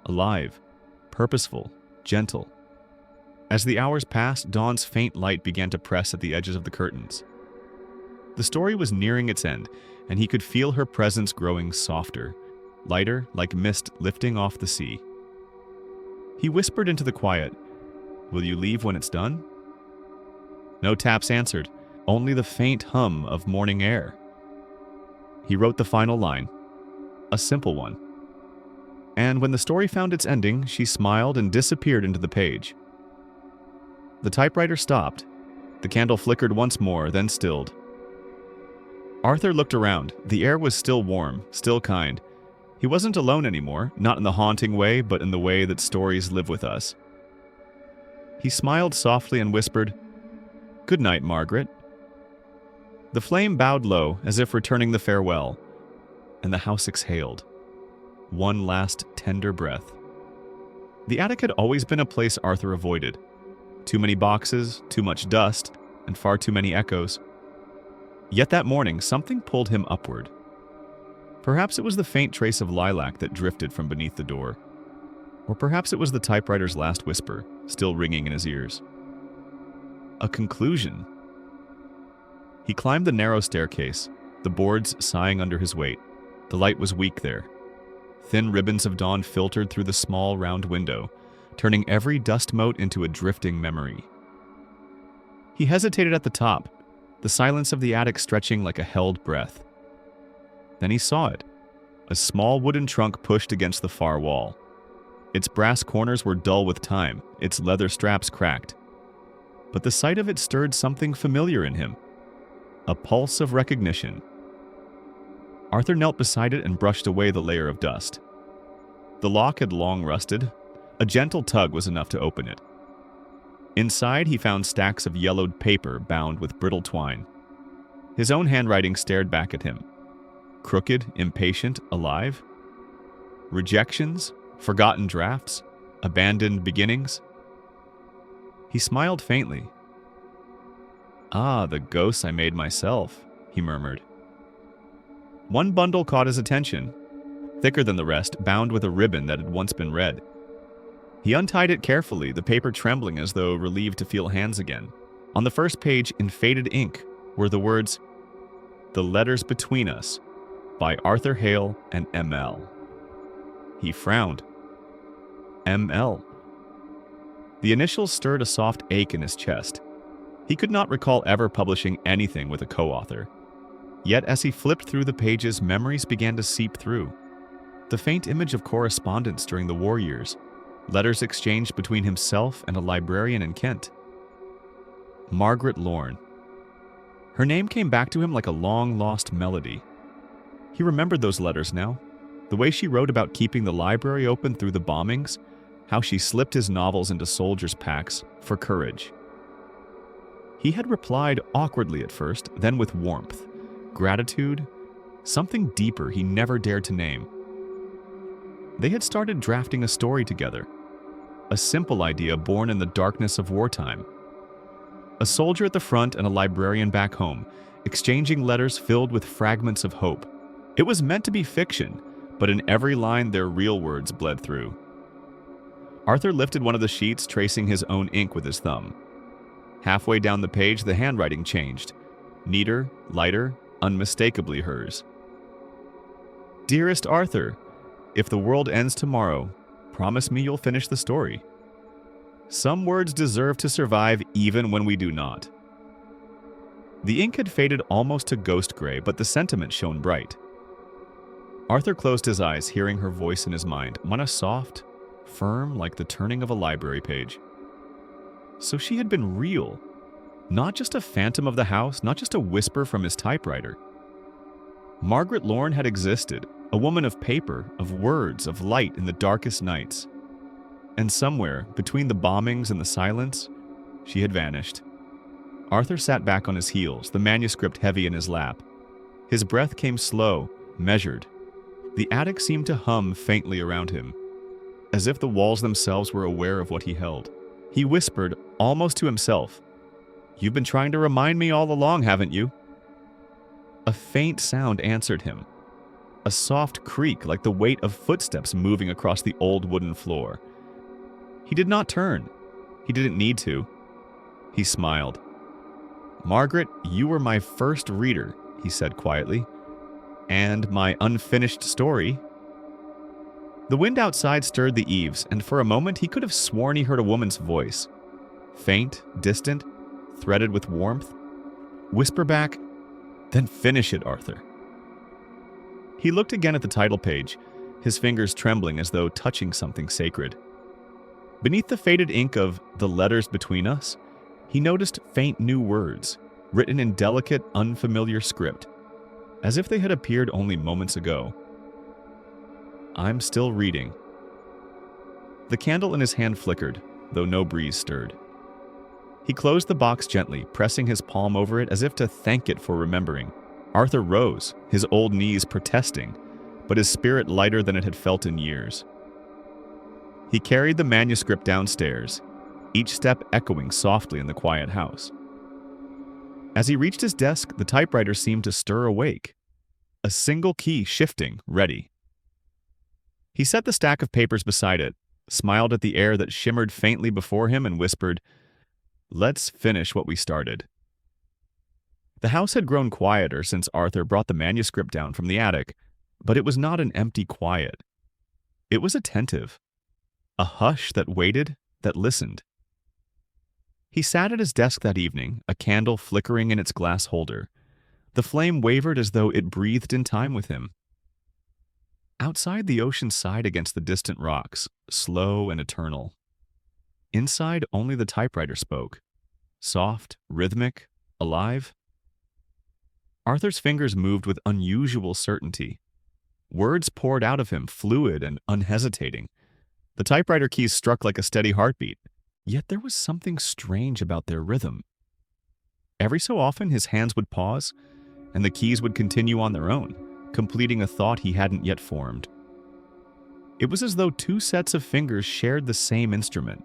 A: Alive, purposeful, gentle. As the hours passed, dawn's faint light began to press at the edges of the curtains. The story was nearing its end, and he could feel her presence growing softer, lighter, like mist lifting off the sea. He whispered into the quiet, "Will you leave when it's done?" No taps answered, only the faint hum of morning air. He wrote the final line, a simple one. And when the story found its ending, she smiled and disappeared into the page. The typewriter stopped. The candle flickered once more, then stilled. Arthur looked around. The air was still warm, still kind. He wasn't alone anymore, not in the haunting way, but in the way that stories live with us. He smiled softly and whispered, "Good night, Margaret." The flame bowed low, as if returning the farewell, and the house exhaled. One last tender breath. The attic had always been a place Arthur avoided. Too many boxes, too much dust, and far too many echoes. Yet that morning, something pulled him upward. Perhaps it was the faint trace of lilac that drifted from beneath the door. Or perhaps it was the typewriter's last whisper, still ringing in his ears. A conclusion. He climbed the narrow staircase, the boards sighing under his weight. The light was weak there. Thin ribbons of dawn filtered through the small, round window, turning every dust mote into a drifting memory. He hesitated at the top, the silence of the attic stretching like a held breath. Then he saw it, a small wooden trunk pushed against the far wall. Its brass corners were dull with time, its leather straps cracked. But the sight of it stirred something familiar in him, a pulse of recognition. Arthur knelt beside it and brushed away the layer of dust. The lock had long rusted. A gentle tug was enough to open it. Inside, he found stacks of yellowed paper bound with brittle twine. His own handwriting stared back at him. Crooked, impatient, alive. Rejections, forgotten drafts, abandoned beginnings. He smiled faintly. Ah, the ghosts I made myself, he murmured. One bundle caught his attention, thicker than the rest, bound with a ribbon that had once been red. He untied it carefully, the paper trembling as though relieved to feel hands again. On the first page, in faded ink, were the words, "The Letters Between Us," by Arthur Hale and M.L. He frowned. M.L. The initials stirred a soft ache in his chest. He could not recall ever publishing anything with a co-author. Yet as he flipped through the pages, memories began to seep through. The faint image of correspondence during the war years, letters exchanged between himself and a librarian in Kent. Margaret Lorne. Her name came back to him like a long-lost melody. He remembered those letters now. The way she wrote about keeping the library open through the bombings, how she slipped his novels into soldiers' packs for courage. He had replied awkwardly at first, then with warmth, gratitude, something deeper he never dared to name. They had started drafting a story together, a simple idea born in the darkness of wartime. A soldier at the front and a librarian back home, exchanging letters filled with fragments of hope. It was meant to be fiction, but in every line their real words bled through. Arthur lifted one of the sheets, tracing his own ink with his thumb. Halfway down the page, the handwriting changed. Neater, lighter, unmistakably hers. Dearest Arthur, if the world ends tomorrow, promise me you'll finish the story. Some words deserve to survive even when we do not. The ink had faded almost to ghost gray, but the sentiment shone bright. Arthur closed his eyes, hearing her voice in his mind, one soft, firm like the turning of a library page. So she had been real. Not just a phantom of the house, not just a whisper from his typewriter. Margaret Lorne had existed, a woman of paper, of words, of light in the darkest nights. And somewhere, between the bombings and the silence, she had vanished. Arthur sat back on his heels, the manuscript heavy in his lap. His breath came slow, measured. The attic seemed to hum faintly around him, as if the walls themselves were aware of what he held. He whispered, almost to himself, "You've been trying to remind me all along, haven't you?" A faint sound answered him. A soft creak like the weight of footsteps moving across the old wooden floor. He did not turn. He didn't need to. He smiled. "Margaret, you were my first reader," he said quietly. "And my unfinished story." The wind outside stirred the eaves, and for a moment he could have sworn he heard a woman's voice. Faint, distant, threaded with warmth. Whisper back, "Then finish it, Arthur." He looked again at the title page, his fingers trembling as though touching something sacred. Beneath the faded ink of "The Letters Between Us," he noticed faint new words, written in delicate, unfamiliar script, as if they had appeared only moments ago. "I'm still reading." The candle in his hand flickered, though no breeze stirred. He closed the box gently, pressing his palm over it as if to thank it for remembering. Arthur rose, his old knees protesting, but his spirit lighter than it had felt in years. He carried the manuscript downstairs, each step echoing softly in the quiet house. As he reached his desk, the typewriter seemed to stir awake, a single key shifting, ready. He set the stack of papers beside it, smiled at the air that shimmered faintly before him, and whispered, "Let's finish what we started." The house had grown quieter since Arthur brought the manuscript down from the attic, but it was not an empty quiet. It was attentive, a hush that waited, that listened. He sat at his desk that evening, a candle flickering in its glass holder. The flame wavered as though it breathed in time with him. Outside, the ocean sighed against the distant rocks, slow and eternal. Inside, only the typewriter spoke, soft, rhythmic, alive. Arthur's fingers moved with unusual certainty. Words poured out of him, fluid and unhesitating. The typewriter keys struck like a steady heartbeat, yet there was something strange about their rhythm. Every so often, his hands would pause, and the keys would continue on their own, completing a thought he hadn't yet formed. It was as though two sets of fingers shared the same instrument,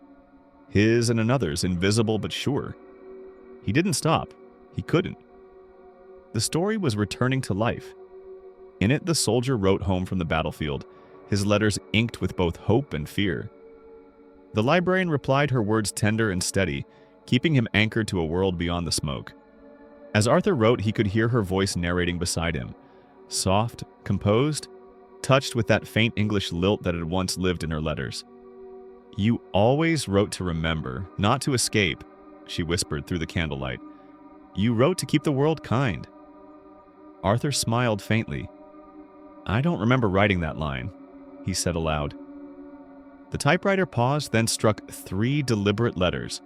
A: his and another's, invisible but sure. He didn't stop, He couldn't. The story was returning to life. In it, the soldier wrote home from the battlefield, his letters inked with both hope and fear. The librarian replied, her words tender and steady, keeping him anchored to a world beyond the smoke. As Arthur wrote, he could hear her voice narrating beside him, soft, composed, touched with that faint English lilt that had once lived in her letters. "You always wrote to remember, not to escape," she whispered through the candlelight. "You wrote to keep the world kind." Arthur smiled faintly. "I don't remember writing that line," he said aloud. The typewriter paused, then struck 3 deliberate letters.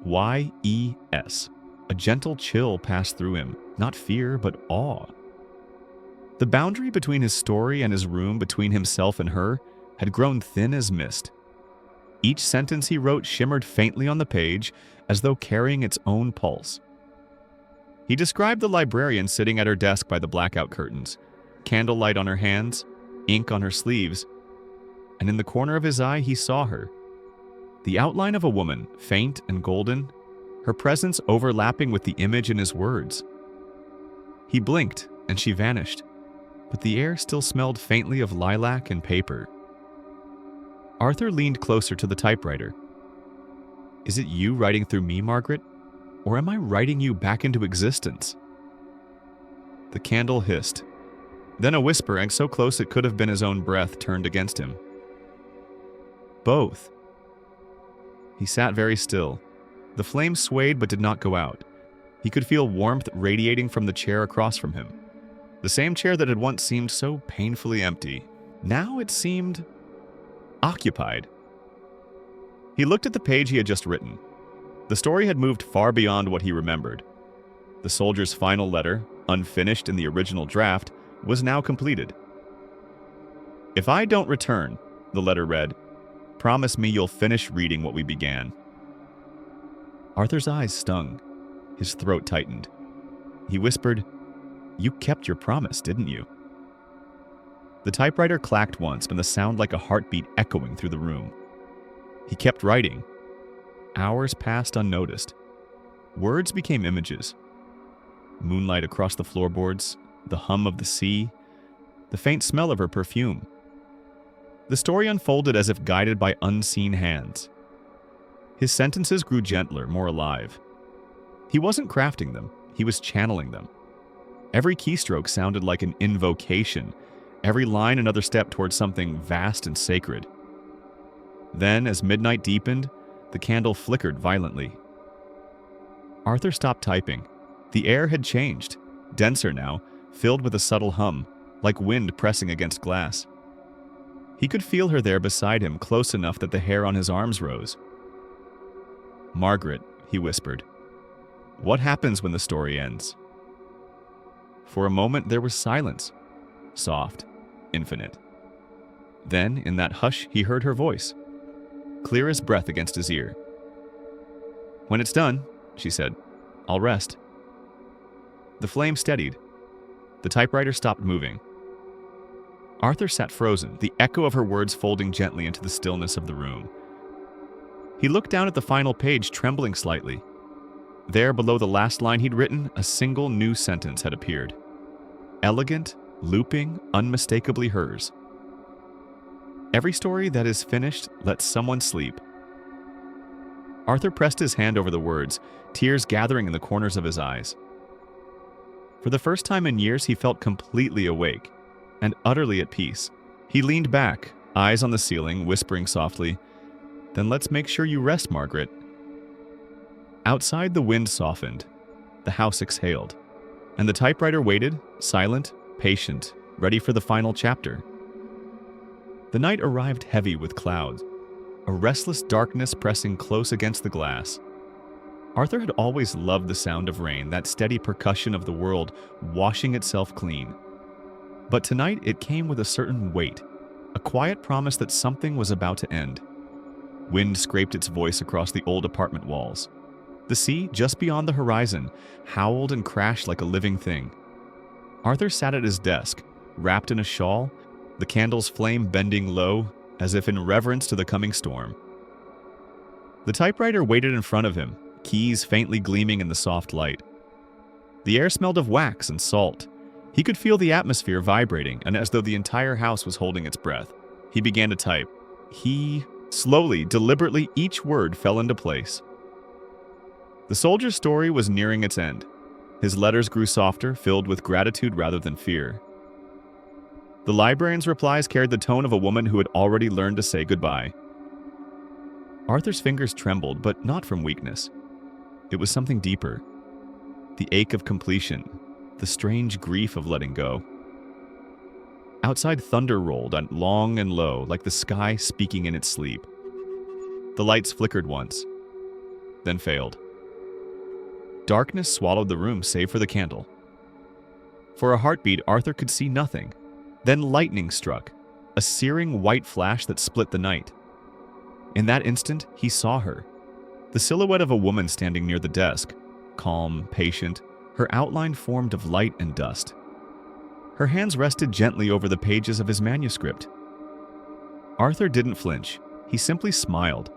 A: Y-E-S. A gentle chill passed through him, not fear, but awe. The boundary between his story and his room, between himself and her, had grown thin as mist. Each sentence he wrote shimmered faintly on the page, as though carrying its own pulse. He described the librarian sitting at her desk by the blackout curtains, candlelight on her hands, ink on her sleeves, and in the corner of his eye he saw her. The outline of a woman, faint and golden, her presence overlapping with the image in his words. He blinked, and she vanished, but the air still smelled faintly of lilac and paper. Arthur leaned closer to the typewriter. "Is it you writing through me, Margaret? Or am I writing you back into existence?" The candle hissed. Then a whisper, and so close it could have been his own breath, turned against him. "Both." He sat very still. The flame swayed but did not go out. He could feel warmth radiating from the chair across from him. The same chair that had once seemed so painfully empty. Now it seemed occupied. He looked at the page he had just written. The story had moved far beyond what he remembered. The soldier's final letter, unfinished in the original draft, was now completed. "If I don't return," the letter read, "promise me you'll finish reading what we began." Arthur's eyes stung. His throat tightened. He whispered, "You kept your promise, didn't you?" The typewriter clacked once, and the sound like a heartbeat echoing through the room. He kept writing. Hours passed unnoticed. Words became images. Moonlight across the floorboards, the hum of the sea, the faint smell of her perfume. The story unfolded as if guided by unseen hands. His sentences grew gentler, more alive. He wasn't crafting them, he was channeling them. Every keystroke sounded like an invocation, every line another step towards something vast and sacred. Then, as midnight deepened, the candle flickered violently. Arthur stopped typing. The air had changed, denser now, filled with a subtle hum, like wind pressing against glass. He could feel her there beside him, close enough that the hair on his arms rose. "Margaret," he whispered, "what happens when the story ends?" For a moment there was silence, soft, infinite. Then, in that hush, he heard her voice, clear as breath against his ear. "When it's done," she said, "I'll rest." The flame steadied. The typewriter stopped moving. Arthur sat frozen, the echo of her words folding gently into the stillness of the room. He looked down at the final page, trembling slightly. There, below the last line he'd written, a single new sentence had appeared. Elegant, looping, unmistakably hers. "Every story that is finished lets someone sleep." Arthur pressed his hand over the words, tears gathering in the corners of his eyes. For the first time in years, he felt completely awake and utterly at peace. He leaned back, eyes on the ceiling, whispering softly, "Then let's make sure you rest, Margaret." Outside, the wind softened. The house exhaled. And the typewriter waited, silent, patient, ready for the final chapter. The night arrived heavy with clouds, a restless darkness pressing close against the glass. Arthur had always loved the sound of rain, that steady percussion of the world washing itself clean. But tonight it came with a certain weight, a quiet promise that something was about to end. Wind scraped its voice across the old apartment walls. The sea, just beyond the horizon, howled and crashed like a living thing. Arthur sat at his desk, wrapped in a shawl, the candle's flame bending low, as if in reverence to the coming storm. The typewriter waited in front of him, keys faintly gleaming in the soft light. The air smelled of wax and salt. He could feel the atmosphere vibrating, and as though the entire house was holding its breath. He began to type. Slowly, deliberately, each word fell into place. The soldier's story was nearing its end. His letters grew softer, filled with gratitude rather than fear. The librarian's replies carried the tone of a woman who had already learned to say goodbye. Arthur's fingers trembled, but not from weakness. It was something deeper. The ache of completion, the strange grief of letting go. Outside, thunder rolled, long and low, like the sky speaking in its sleep. The lights flickered once, then failed. Darkness swallowed the room, save for the candle. For a heartbeat, Arthur could see nothing. Then lightning struck, a searing white flash that split the night. In that instant, he saw her. The silhouette of a woman standing near the desk, calm, patient, her outline formed of light and dust. Her hands rested gently over the pages of his manuscript. Arthur didn't flinch. He simply smiled,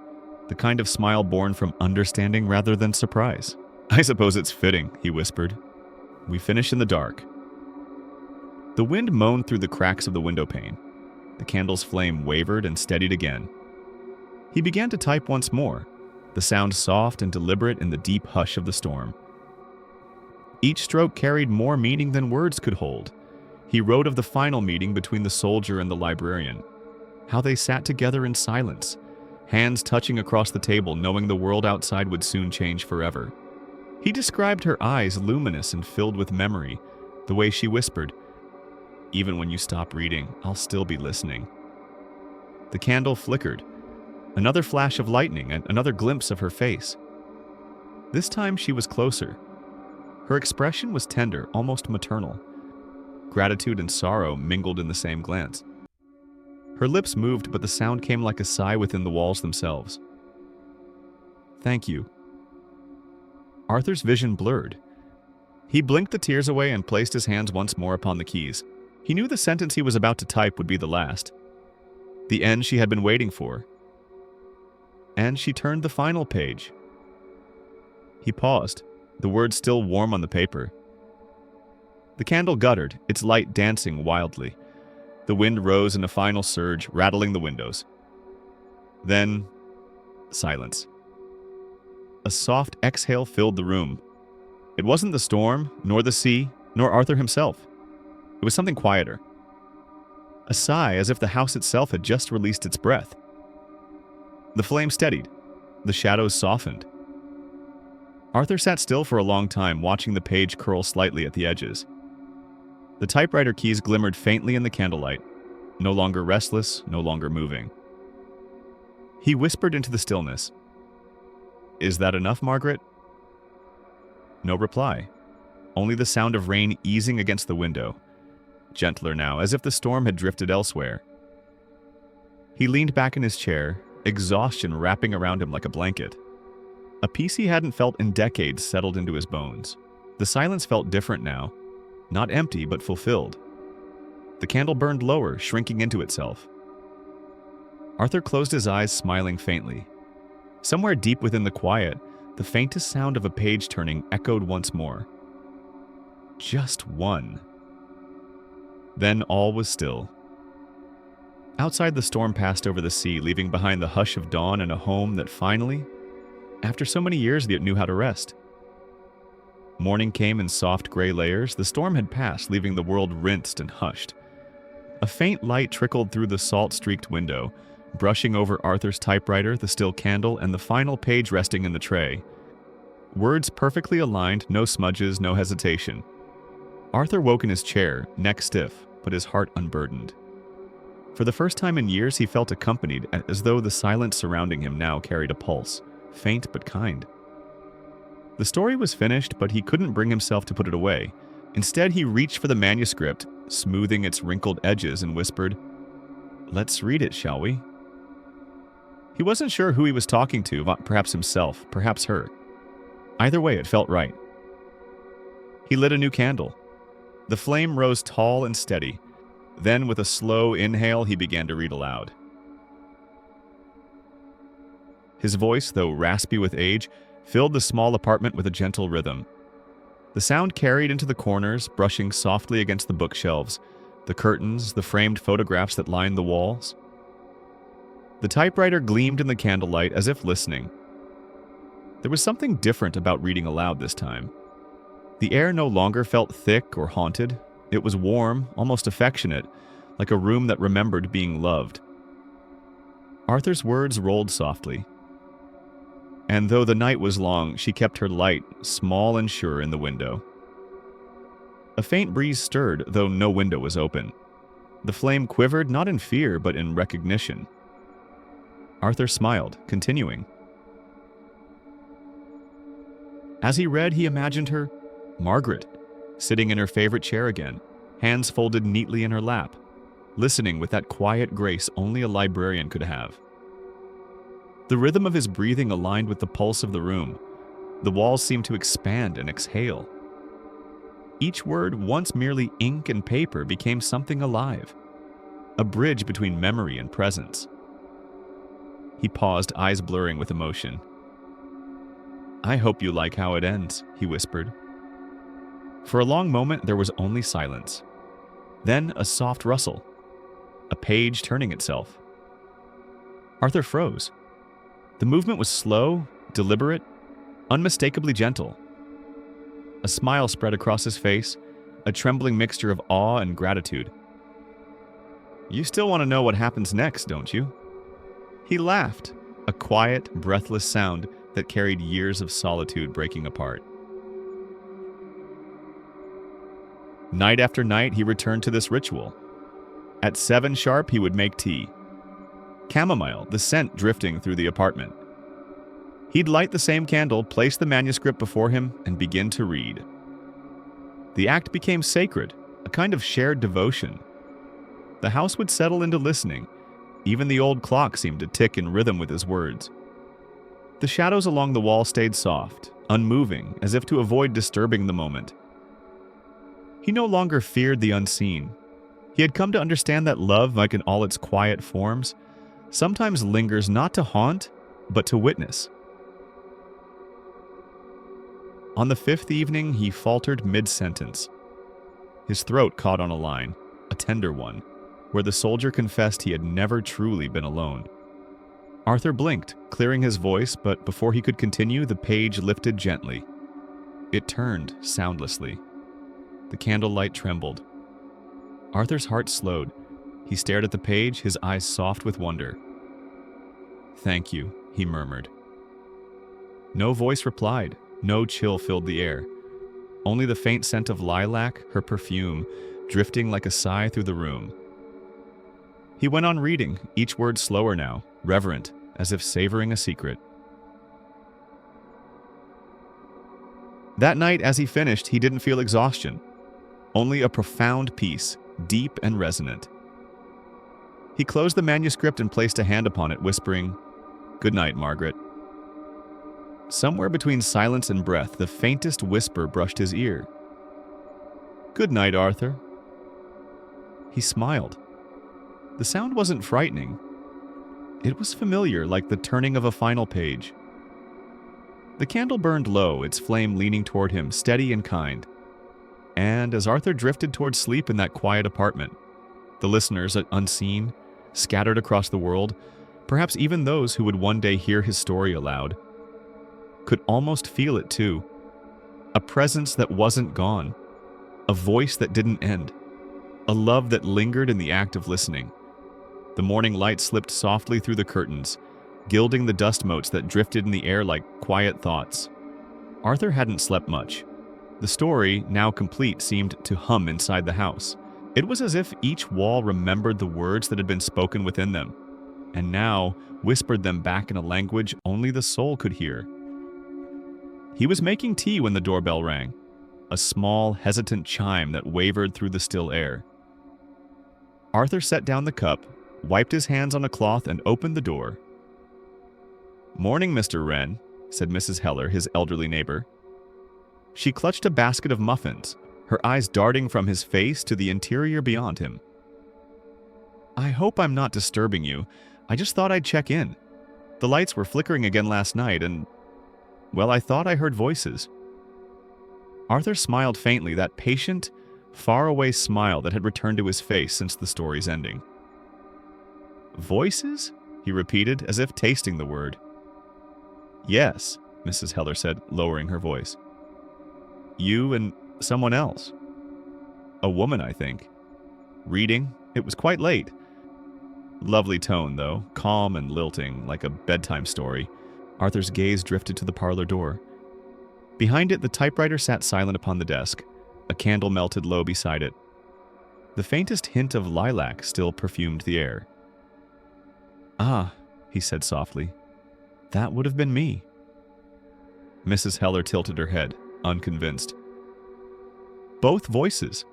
A: the kind of smile born from understanding rather than surprise. "I suppose it's fitting," he whispered. We finish in the dark. The wind moaned through the cracks of the window pane. The candle's flame wavered and steadied again. He began to type once more, the sound soft and deliberate in the deep hush of the storm. Each stroke carried more meaning than words could hold. He wrote of the final meeting between the soldier and the librarian, how they sat together in silence, hands touching across the table, knowing the world outside would soon change forever. He described her eyes luminous and filled with memory, the way she whispered, "Even when you stop reading, I'll still be listening." The candle flickered. Another flash of lightning and another glimpse of her face. This time she was closer. Her expression was tender, almost maternal. Gratitude and sorrow mingled in the same glance. Her lips moved, but the sound came like a sigh within the walls themselves. "Thank you." Arthur's vision blurred. He blinked the tears away and placed his hands once more upon the keys. He knew the sentence he was about to type would be the last. The end she had been waiting for. And she turned the final page. He paused, the words still warm on the paper. The candle guttered, its light dancing wildly. The wind rose in a final surge, rattling the windows. Then, silence. A soft exhale filled the room. It wasn't the storm, nor the sea, nor Arthur himself. It was something quieter. A sigh, as if the house itself had just released its breath. The flame steadied. The shadows softened. Arthur sat still for a long time, watching the page curl slightly at the edges. The typewriter keys glimmered faintly in the candlelight, no longer restless, no longer moving. He whispered into the stillness, "Is that enough, Margaret?" No reply, only the sound of rain easing against the window, gentler now, as if the storm had drifted elsewhere. He leaned back in his chair, exhaustion wrapping around him like a blanket. A peace he hadn't felt in decades settled into his bones. The silence felt different now, not empty but fulfilled. The candle burned lower, shrinking into itself. Arthur closed his eyes, smiling faintly. Somewhere deep within the quiet, the faintest sound of a page turning echoed once more. Just one. Then all was still. Outside, the storm passed over the sea, leaving behind the hush of dawn and a home that finally, after so many years, knew how to rest. Morning came in soft gray layers. The storm had passed, leaving the world rinsed and hushed. A faint light trickled through the salt-streaked window, brushing over Arthur's typewriter, the still candle, and the final page resting in the tray. Words perfectly aligned, no smudges, no hesitation. Arthur woke in his chair, neck stiff, but his heart unburdened. For the first time in years, he felt accompanied, as though the silence surrounding him now carried a pulse, faint but kind. The story was finished, but he couldn't bring himself to put it away. Instead, he reached for the manuscript, smoothing its wrinkled edges, and whispered, "Let's read it, shall we?" He wasn't sure who he was talking to, perhaps himself, perhaps her. Either way, it felt right. He lit a new candle. The flame rose tall and steady. Then, with a slow inhale, he began to read aloud. His voice, though raspy with age, filled the small apartment with a gentle rhythm. The sound carried into the corners, brushing softly against the bookshelves, the curtains, the framed photographs that lined the walls. The typewriter gleamed in the candlelight as if listening. There was something different about reading aloud this time. The air no longer felt thick or haunted. It was warm, almost affectionate, like a room that remembered being loved. Arthur's words rolled softly. And though the night was long, she kept her light small and sure in the window. A faint breeze stirred, though no window was open. The flame quivered not in fear, but in recognition. Arthur smiled, continuing. As he read, he imagined her, Margaret, sitting in her favorite chair again, hands folded neatly in her lap, listening with that quiet grace only a librarian could have. The rhythm of his breathing aligned with the pulse of the room. The walls seemed to expand and exhale. Each word, once merely ink and paper, became something alive, a bridge between memory and presence. He paused, eyes blurring with emotion. "I hope you like how it ends," he whispered. For a long moment there was only silence. Then a soft rustle, a page turning itself. Arthur froze. The movement was slow, deliberate, unmistakably gentle. A smile spread across his face, a trembling mixture of awe and gratitude. "You still want to know what happens next, don't you?" He laughed, a quiet, breathless sound that carried years of solitude breaking apart. Night after night, he returned to this ritual. At 7 sharp, he would make tea. Chamomile, the scent drifting through the apartment. He'd light the same candle, place the manuscript before him, and begin to read. The act became sacred, a kind of shared devotion. The house would settle into listening. Even the old clock seemed to tick in rhythm with his words. The shadows along the wall stayed soft, unmoving, as if to avoid disturbing the moment. He no longer feared the unseen. He had come to understand that love, like in all its quiet forms, sometimes lingers not to haunt, but to witness. On the 5th evening, he faltered mid-sentence. His throat caught on a line, a tender one, where the soldier confessed he had never truly been alone. Arthur blinked, clearing his voice, but before he could continue, the page lifted gently. It turned soundlessly. The candlelight trembled. Arthur's heart slowed. He stared at the page, his eyes soft with wonder. "Thank you," he murmured. No voice replied. No chill filled the air. Only the faint scent of lilac, her perfume, drifting like a sigh through the room. He went on reading, each word slower now, reverent, as if savoring a secret. That night, as he finished, he didn't feel exhaustion. Only a profound peace, deep and resonant. He closed the manuscript and placed a hand upon it, whispering, "Good night, Margaret." Somewhere between silence and breath, the faintest whisper brushed his ear. "Good night, Arthur." He smiled. The sound wasn't frightening. It was familiar, like the turning of a final page. The candle burned low, its flame leaning toward him, steady and kind. And as Arthur drifted toward sleep in that quiet apartment, the listeners, unseen, scattered across the world, perhaps even those who would one day hear his story aloud, could almost feel it too. A presence that wasn't gone, a voice that didn't end, a love that lingered in the act of listening. The morning light slipped softly through the curtains, gilding the dust motes that drifted in the air like quiet thoughts. Arthur hadn't slept much. The story, now complete, seemed to hum inside the house. It was as if each wall remembered the words that had been spoken within them, and now whispered them back in a language only the soul could hear. He was making tea when the doorbell rang, a small, hesitant chime that wavered through the still air. Arthur set down the cup, wiped his hands on a cloth, and opened the door. "Morning, Mr. Wren," said Mrs. Heller, his elderly neighbor. She clutched a basket of muffins, her eyes darting from his face to the interior beyond him. "I hope I'm not disturbing you. I just thought I'd check in. The lights were flickering again last night, and, well, I thought I heard voices." Arthur smiled faintly, that patient, faraway smile that had returned to his face since the story's ending. Voices? He repeated, as if tasting the word. Yes, Mrs. Heller said, lowering her voice. You and someone else. A woman, I think. Reading. It was quite late. Lovely tone, though, calm and lilting, like a bedtime story. Arthur's gaze drifted to the parlor door. Behind it, the typewriter sat silent upon the desk. A candle melted low beside it. The faintest hint of lilac still perfumed the air. Ah, he said softly. That would have been me. Mrs. Heller tilted her head, unconvinced. Both voices.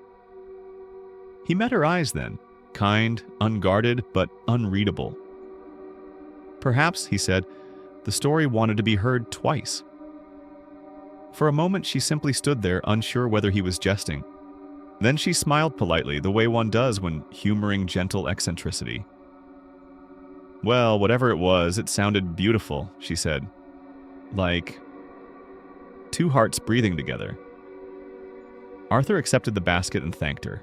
A: He met her eyes then, kind, unguarded, but unreadable. Perhaps, he said, the story wanted to be heard twice. For a moment she simply stood there, unsure whether he was jesting. Then she smiled politely, the way one does when humoring gentle eccentricity. Well, whatever it was, it sounded beautiful, she said. Like two hearts breathing together. Arthur accepted the basket and thanked her.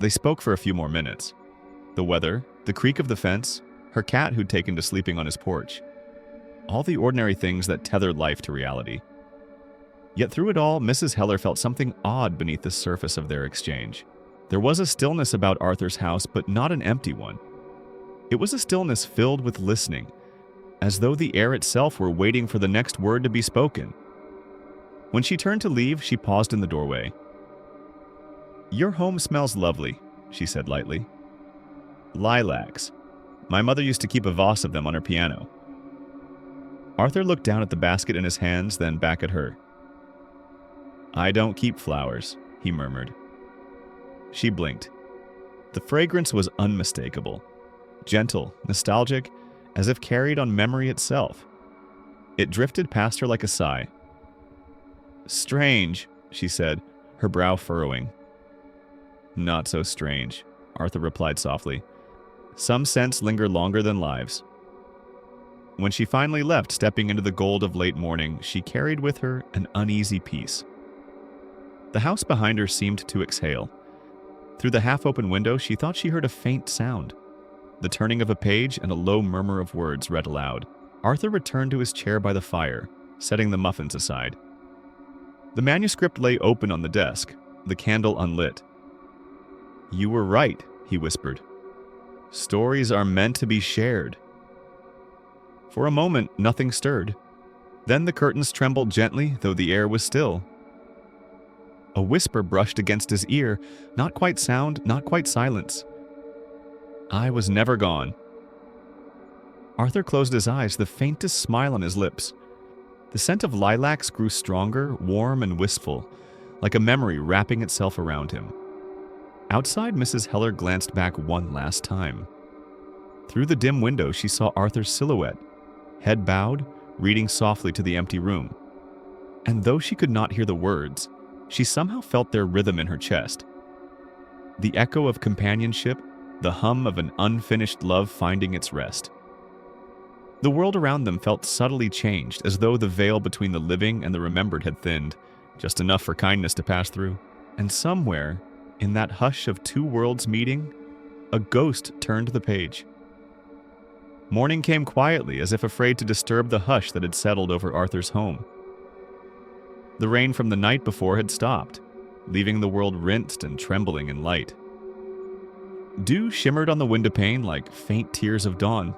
A: They spoke for a few more minutes. The weather, the creak of the fence, her cat who'd taken to sleeping on his porch. All the ordinary things that tethered life to reality. Yet through it all, Mrs. Heller felt something odd beneath the surface of their exchange. There was a stillness about Arthur's house, but not an empty one. It was a stillness filled with listening, as though the air itself were waiting for the next word to be spoken. When she turned to leave, she paused in the doorway. Your home smells lovely, she said lightly. Lilacs. My mother used to keep a vase of them on her piano. Arthur looked down at the basket in his hands, then back at her. I don't keep flowers, he murmured. She blinked. The fragrance was unmistakable. Gentle, nostalgic, as if carried on memory itself. It drifted past her like a sigh. Strange, she said, her brow furrowing. Not so strange, Arthur replied softly. Some scents linger longer than lives. When she finally left, stepping into the gold of late morning, she carried with her an uneasy peace. The house behind her seemed to exhale. Through the half-open window, she thought she heard a faint sound. The turning of a page and a low murmur of words read aloud. Arthur returned to his chair by the fire, setting the muffins aside. The manuscript lay open on the desk, the candle unlit. You were right, he whispered. Stories are meant to be shared. For a moment, nothing stirred. Then the curtains trembled gently, though the air was still. A whisper brushed against his ear, not quite sound, not quite silence. I was never gone. Arthur closed his eyes, the faintest smile on his lips. The scent of lilacs grew stronger, warm and wistful, like a memory wrapping itself around him. Outside, Mrs. Heller glanced back one last time. Through the dim window, she saw Arthur's silhouette, head bowed, reading softly to the empty room. And though she could not hear the words, she somehow felt their rhythm in her chest. The echo of companionship, the hum of an unfinished love finding its rest. The world around them felt subtly changed, as though the veil between the living and the remembered had thinned, just enough for kindness to pass through. And somewhere, in that hush of two worlds meeting, a ghost turned the page. Morning came quietly, as if afraid to disturb the hush that had settled over Arthur's home. The rain from the night before had stopped, leaving the world rinsed and trembling in light. Dew shimmered on the windowpane like faint tears of dawn.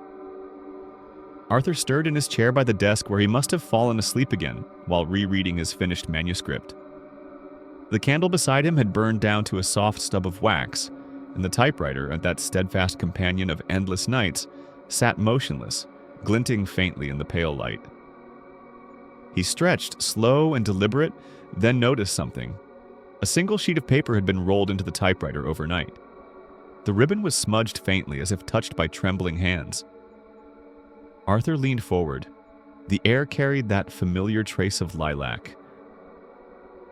A: Arthur stirred in his chair by the desk where he must have fallen asleep again while rereading his finished manuscript. The candle beside him had burned down to a soft stub of wax, and the typewriter, that steadfast companion of endless nights, sat motionless, glinting faintly in the pale light. He stretched, slow and deliberate, then noticed something. A single sheet of paper had been rolled into the typewriter overnight. The ribbon was smudged faintly, as if touched by trembling hands. Arthur leaned forward. The air carried that familiar trace of lilac.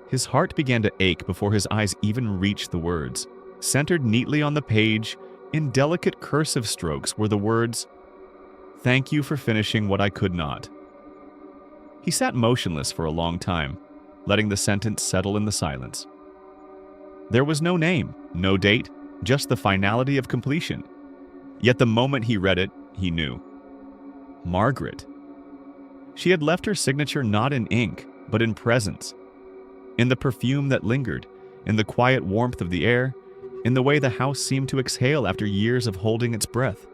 A: His heart began to ache before his eyes even reached the words. Centered neatly on the page, in delicate cursive strokes, were the words, "Thank you for finishing what I could not." He sat motionless for a long time, letting the sentence settle in the silence. There was no name, no date, just the finality of completion. Yet the moment he read it, he knew. Margaret. She had left her signature not in ink, but in presence. In the perfume that lingered, in the quiet warmth of the air, in the way the house seemed to exhale after years of holding its breath.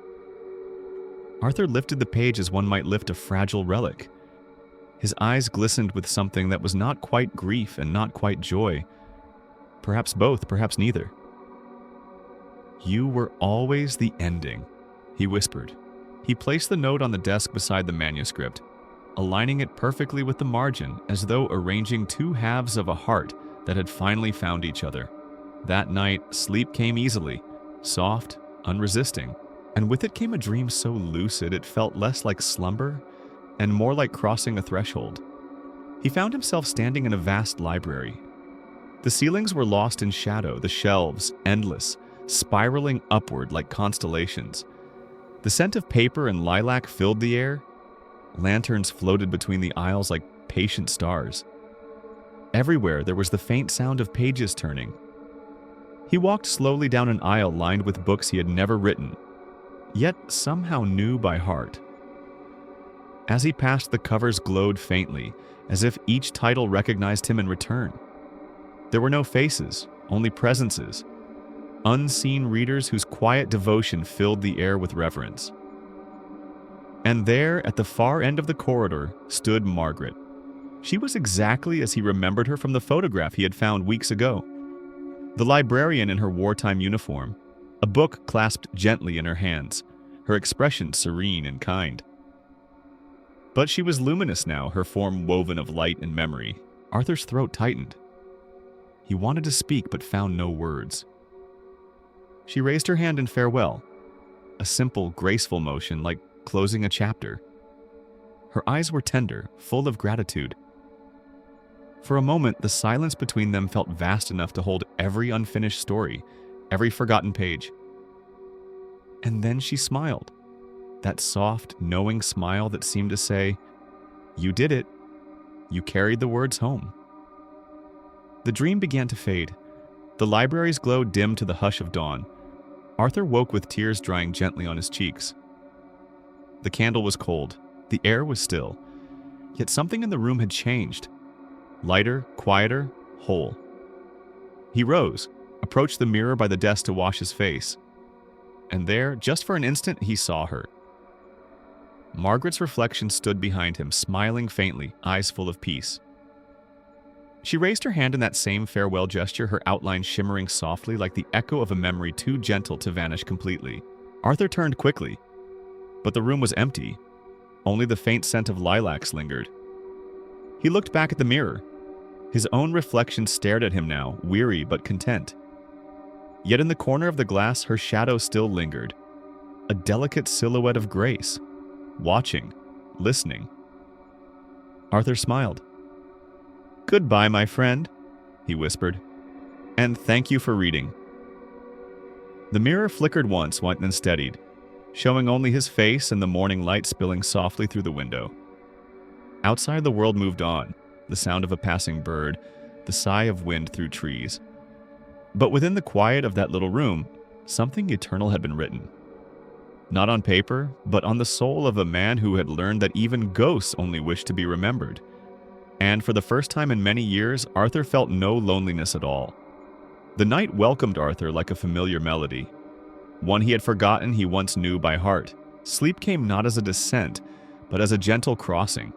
A: Arthur lifted the page as one might lift a fragile relic. His eyes glistened with something that was not quite grief and not quite joy. Perhaps both, perhaps neither. "You were always the ending," he whispered. He placed the note on the desk beside the manuscript, aligning it perfectly with the margin, as though arranging two halves of a heart that had finally found each other. That night, sleep came easily, soft, unresisting, and with it came a dream so lucid it felt less like slumber and more like crossing a threshold. He found himself standing in a vast library. The ceilings were lost in shadow, the shelves endless, spiraling upward like constellations. The scent of paper and lilac filled the air. Lanterns floated between the aisles like patient stars. Everywhere there was the faint sound of pages turning. He walked slowly down an aisle lined with books he had never written, yet somehow knew by heart. As he passed, the covers glowed faintly, as if each title recognized him in return. There were no faces, only presences. Unseen readers whose quiet devotion filled the air with reverence. And there, at the far end of the corridor, stood Margaret. She was exactly as he remembered her from the photograph he had found weeks ago. The librarian in her wartime uniform, a book clasped gently in her hands, her expression serene and kind. But she was luminous now, her form woven of light and memory. Arthur's throat tightened. He wanted to speak but found no words. She raised her hand in farewell, a simple, graceful motion like closing a chapter. Her eyes were tender, full of gratitude. For a moment, the silence between them felt vast enough to hold every unfinished story, every forgotten page. And then she smiled, that soft, knowing smile that seemed to say, "You did it. You carried the words home." The dream began to fade. The library's glow dimmed to the hush of dawn. Arthur woke with tears drying gently on his cheeks. The candle was cold. The air was still. Yet something in the room had changed. Lighter, quieter, whole. He rose, approached the mirror by the desk to wash his face. And there, just for an instant, he saw her. Margaret's reflection stood behind him, smiling faintly, eyes full of peace. She raised her hand in that same farewell gesture, her outline shimmering softly like the echo of a memory too gentle to vanish completely. Arthur turned quickly, but the room was empty. Only the faint scent of lilacs lingered. He looked back at the mirror. His own reflection stared at him now, weary but content. Yet in the corner of the glass, her shadow still lingered, a delicate silhouette of grace, watching, listening. Arthur smiled. "Goodbye, my friend," he whispered, "and thank you for reading." The mirror flickered once, then steadied, showing only his face and the morning light spilling softly through the window. Outside, the world moved on, the sound of a passing bird, the sigh of wind through trees. But within the quiet of that little room, something eternal had been written. Not on paper, but on the soul of a man who had learned that even ghosts only wish to be remembered. And for the first time in many years, Arthur felt no loneliness at all. The night welcomed Arthur like a familiar melody, one he had forgotten he once knew by heart. Sleep came not as a descent, but as a gentle crossing,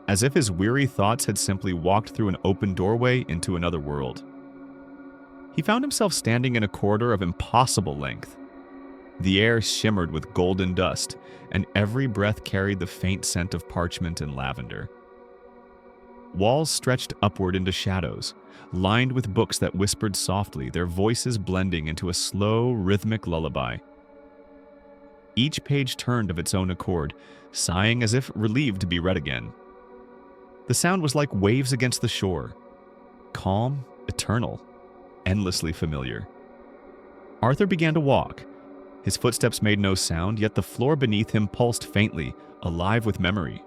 A: as if his weary thoughts had simply walked through an open doorway into another world. He found himself standing in a corridor of impossible length. The air shimmered with golden dust, and every breath carried the faint scent of parchment and lavender. Walls stretched upward into shadows, lined with books that whispered softly, their voices blending into a slow, rhythmic lullaby. Each page turned of its own accord, sighing as if relieved to be read again. The sound was like waves against the shore, calm, eternal, endlessly familiar. Arthur began to walk. His footsteps made no sound, yet the floor beneath him pulsed faintly, alive with memory.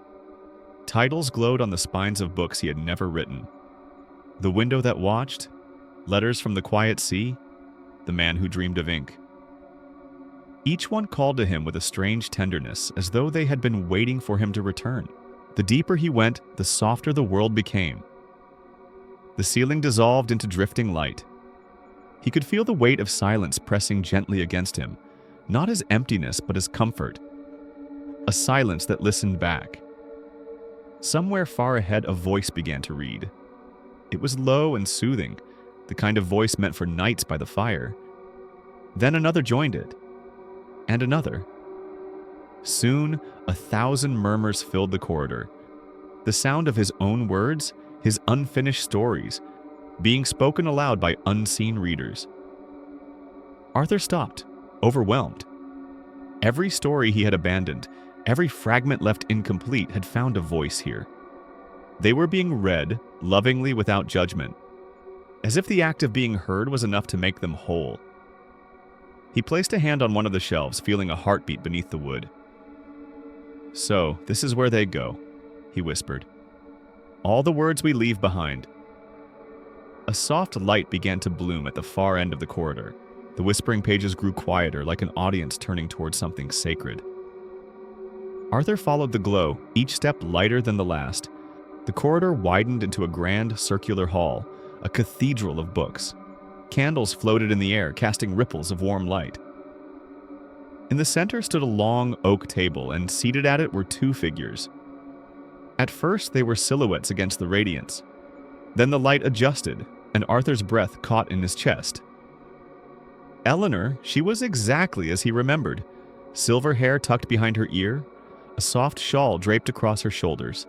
A: Titles glowed on the spines of books he had never written. The Window That Watched, Letters from the Quiet Sea, The Man Who Dreamed of Ink. Each one called to him with a strange tenderness, as though they had been waiting for him to return. The deeper he went, the softer the world became. The ceiling dissolved into drifting light. He could feel the weight of silence pressing gently against him, not as emptiness but as comfort. A silence that listened back. Somewhere far ahead, a voice began to read. It was low and soothing, the kind of voice meant for nights by the fire. Then another joined it, and another. Soon, 1,000 murmurs filled the corridor. The sound of his own words, his unfinished stories, being spoken aloud by unseen readers. Arthur stopped, overwhelmed. Every story he had abandoned, every fragment left incomplete, had found a voice here. They were being read, lovingly without judgment, as if the act of being heard was enough to make them whole. He placed a hand on one of the shelves, feeling a heartbeat beneath the wood. "So, this is where they go," he whispered. "All the words we leave behind." A soft light began to bloom at the far end of the corridor. The whispering pages grew quieter, like an audience turning towards something sacred. Arthur followed the glow, each step lighter than the last. The corridor widened into a grand circular hall, a cathedral of books. Candles floated in the air, casting ripples of warm light. In the center stood a long oak table, and seated at it were two figures. At first, they were silhouettes against the radiance. Then the light adjusted, and Arthur's breath caught in his chest. Eleanor, she was exactly as he remembered. Silver hair tucked behind her ear, a soft shawl draped across her shoulders.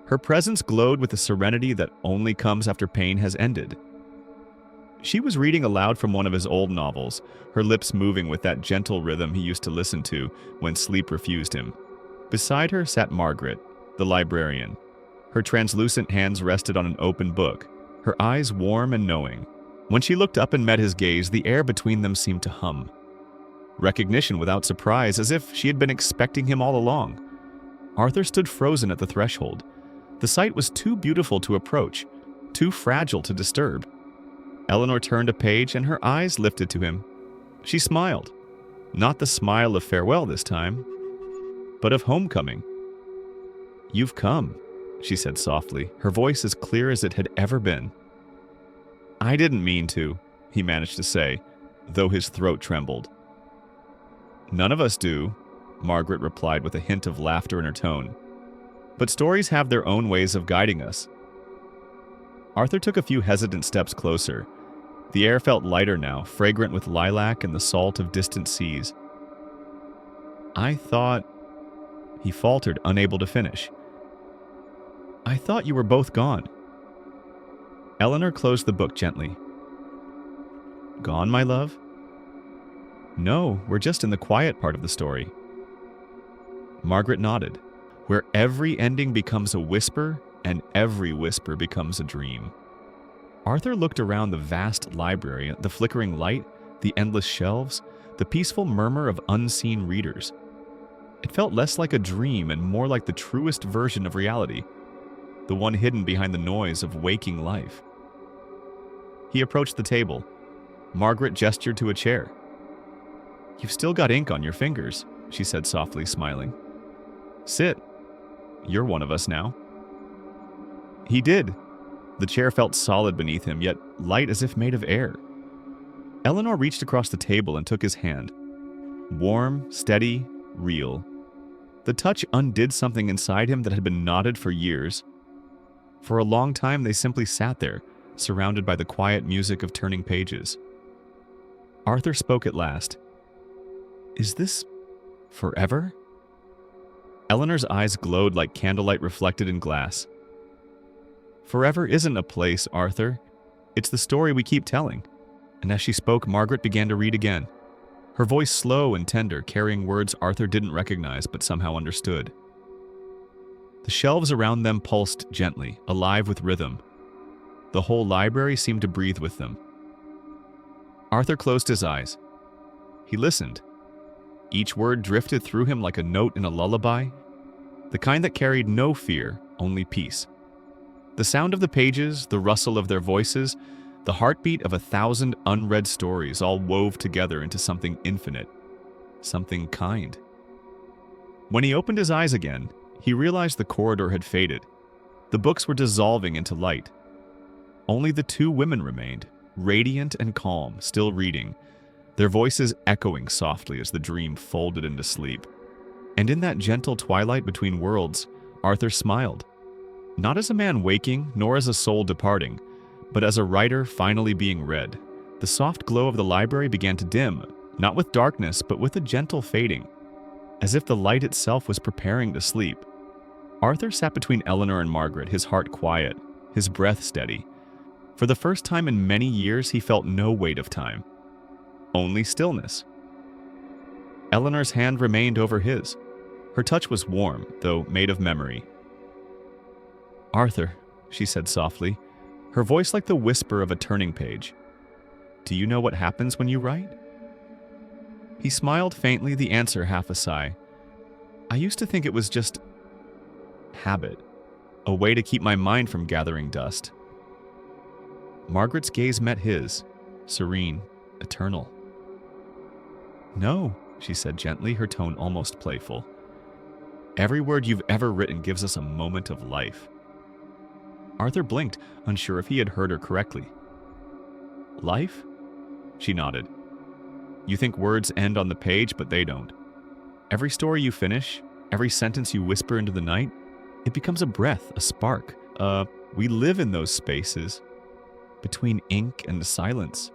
A: Her presence glowed with the serenity that only comes after pain has ended. She was reading aloud from one of his old novels, her lips moving with that gentle rhythm he used to listen to when sleep refused him. Beside her sat Margaret, the librarian. Her translucent hands rested on an open book, her eyes warm and knowing. When she looked up and met his gaze, the air between them seemed to hum. Recognition without surprise, as if she had been expecting him all along. Arthur stood frozen at the threshold. The sight was too beautiful to approach, too fragile to disturb. Eleanor turned a page, and her eyes lifted to him. She smiled. Not the smile of farewell this time, but of homecoming. "You've come," she said softly, her voice as clear as it had ever been. "I didn't mean to," he managed to say, though his throat trembled. "None of us do," Margaret replied with a hint of laughter in her tone. "But stories have their own ways of guiding us." Arthur took a few hesitant steps closer. The air felt lighter now, fragrant with lilac and the salt of distant seas. "I thought—" He faltered, unable to finish. "I thought you were both gone." Eleanor closed the book gently. "Gone, my love?" "No, we're just in the quiet part of the story." Margaret nodded. "Where every ending becomes a whisper, and every whisper becomes a dream." Arthur looked around the vast library, the flickering light, the endless shelves, the peaceful murmur of unseen readers. It felt less like a dream and more like the truest version of reality, the one hidden behind the noise of waking life. He approached the table. Margaret gestured to a chair. "You've still got ink on your fingers," she said softly, smiling. "Sit. You're one of us now." He did. The chair felt solid beneath him, yet light as if made of air. Eleanor reached across the table and took his hand. Warm, steady, real. The touch undid something inside him that had been knotted for years. For a long time they simply sat there, surrounded by the quiet music of turning pages. Arthur spoke at last. "Is this forever?" Eleanor's eyes glowed like candlelight reflected in glass. "Forever isn't a place, Arthur. It's the story we keep telling." And as she spoke, Margaret began to read again. Her voice slow and tender, carrying words Arthur didn't recognize but somehow understood. The shelves around them pulsed gently, alive with rhythm. The whole library seemed to breathe with them. Arthur closed his eyes. He listened. Each word drifted through him like a note in a lullaby, the kind that carried no fear, only peace. The sound of the pages, the rustle of their voices, the heartbeat of 1,000 unread stories all wove together into something infinite, something kind. When he opened his eyes again, he realized the corridor had faded. The books were dissolving into light. Only the two women remained, radiant and calm, still reading, their voices echoing softly as the dream folded into sleep. And in that gentle twilight between worlds, Arthur smiled. Not as a man waking, nor as a soul departing, but as a writer finally being read. The soft glow of the library began to dim, not with darkness, but with a gentle fading, as if the light itself was preparing to sleep. Arthur sat between Eleanor and Margaret, his heart quiet, his breath steady. For the first time in many years, he felt no weight of time, only stillness. Eleanor's hand remained over his. Her touch was warm, though made of memory. "Arthur," she said softly, her voice like the whisper of a turning page. "Do you know what happens when you write?" He smiled faintly, the answer half a sigh. "I used to think it was just habit, a way to keep my mind from gathering dust." Margaret's gaze met his, serene, eternal. "No," she said gently, her tone almost playful. "Every word you've ever written gives us a moment of life." Arthur blinked, unsure if he had heard her correctly. "Life?" She nodded. "You think words end on the page, but they don't. Every story you finish, every sentence you whisper into the night, it becomes a breath, a spark. We live in those spaces, between ink and silence."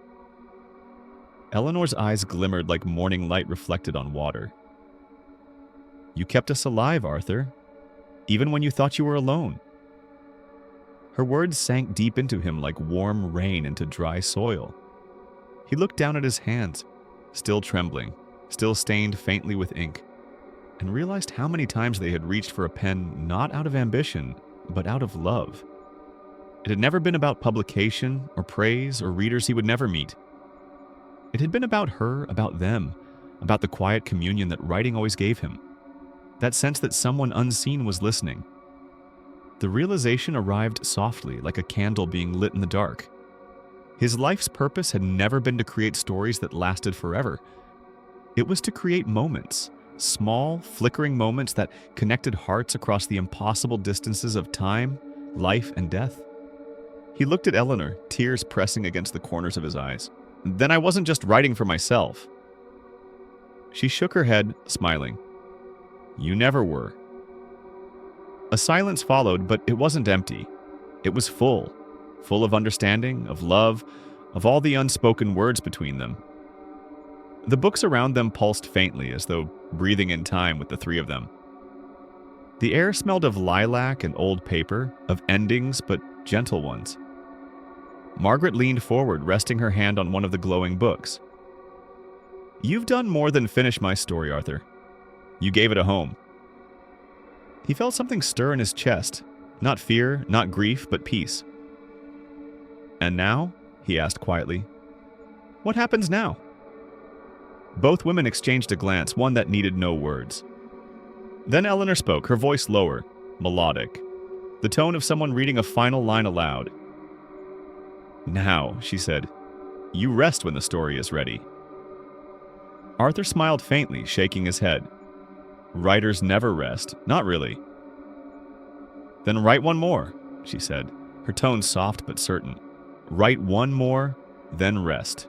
A: Eleanor's eyes glimmered like morning light reflected on water. "You kept us alive, Arthur, even when you thought you were alone." Her words sank deep into him like warm rain into dry soil. He looked down at his hands, still trembling, still stained faintly with ink, and realized how many times they had reached for a pen not out of ambition, but out of love. It had never been about publication or praise or readers he would never meet. It had been about her, about them, about the quiet communion that writing always gave him, that sense that someone unseen was listening. The realization arrived softly, like a candle being lit in the dark. His life's purpose had never been to create stories that lasted forever. It was to create moments, small, flickering moments that connected hearts across the impossible distances of time, life, and death. He looked at Eleanor, tears pressing against the corners of his eyes. "Then I wasn't just writing for myself." She shook her head, smiling. "You never were." A silence followed, but it wasn't empty. It was full of understanding, of love, of all the unspoken words between them. The books around them pulsed faintly, as though breathing in time with the three of them. The air smelled of lilac and old paper, of endings, but gentle ones. Margaret leaned forward, resting her hand on one of the glowing books. "You've done more than finish my story, Arthur. You gave it a home." He felt something stir in his chest, not fear, not grief, but peace. "And now?" he asked quietly. "What happens now?" Both women exchanged a glance, one that needed no words. Then Eleanor spoke, her voice lower, melodic, the tone of someone reading a final line aloud. "Now," she said, "you rest when the story is ready." Arthur smiled faintly, shaking his head. "Writers never rest, not really." "Then write one more," she said, her tone soft but certain. "Write one more, then rest."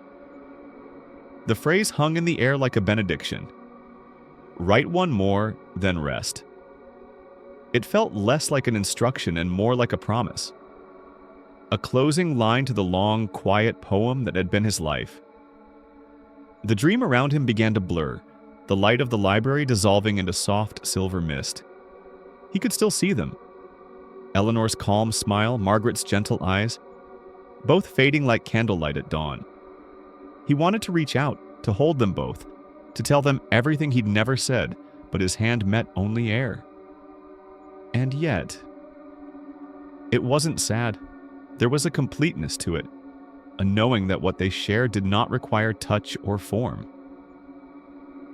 A: The phrase hung in the air like a benediction. Write one more, then rest. It felt less like an instruction and more like a promise. A closing line to the long, quiet poem that had been his life. The dream around him began to blur, the light of the library dissolving into soft silver mist. He could still see them. Eleanor's calm smile, Margaret's gentle eyes, both fading like candlelight at dawn. He wanted to reach out, to hold them both, to tell them everything he'd never said, but his hand met only air. And yet, it wasn't sad. There was a completeness to it, a knowing that what they shared did not require touch or form.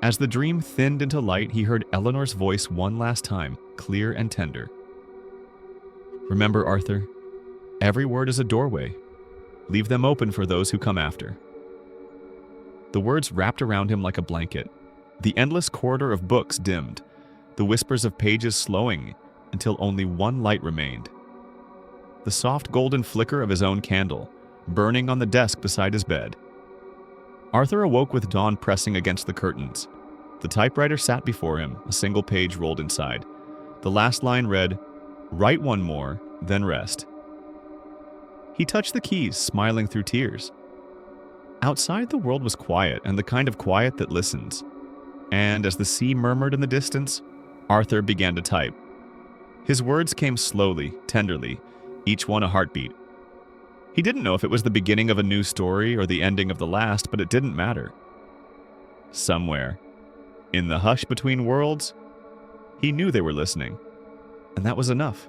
A: As the dream thinned into light, he heard Eleanor's voice one last time, clear and tender. "Remember, Arthur, Every word is a doorway. Leave them open for those who come after. The words wrapped around him like a blanket. The endless corridor of books dimmed, the whispers of pages slowing until only one light remained. The soft golden flicker of his own candle, burning on the desk beside his bed. Arthur awoke with dawn pressing against the curtains. The typewriter sat before him, a single page rolled inside. The last line read, "Write one more, then rest." He touched the keys, smiling through tears. Outside, the world was quiet, and the kind of quiet that listens. And as the sea murmured in the distance, Arthur began to type. His words came slowly, tenderly, each one a heartbeat. He didn't know if it was the beginning of a new story or the ending of the last, but it didn't matter. Somewhere, in the hush between worlds, he knew they were listening, and that was enough.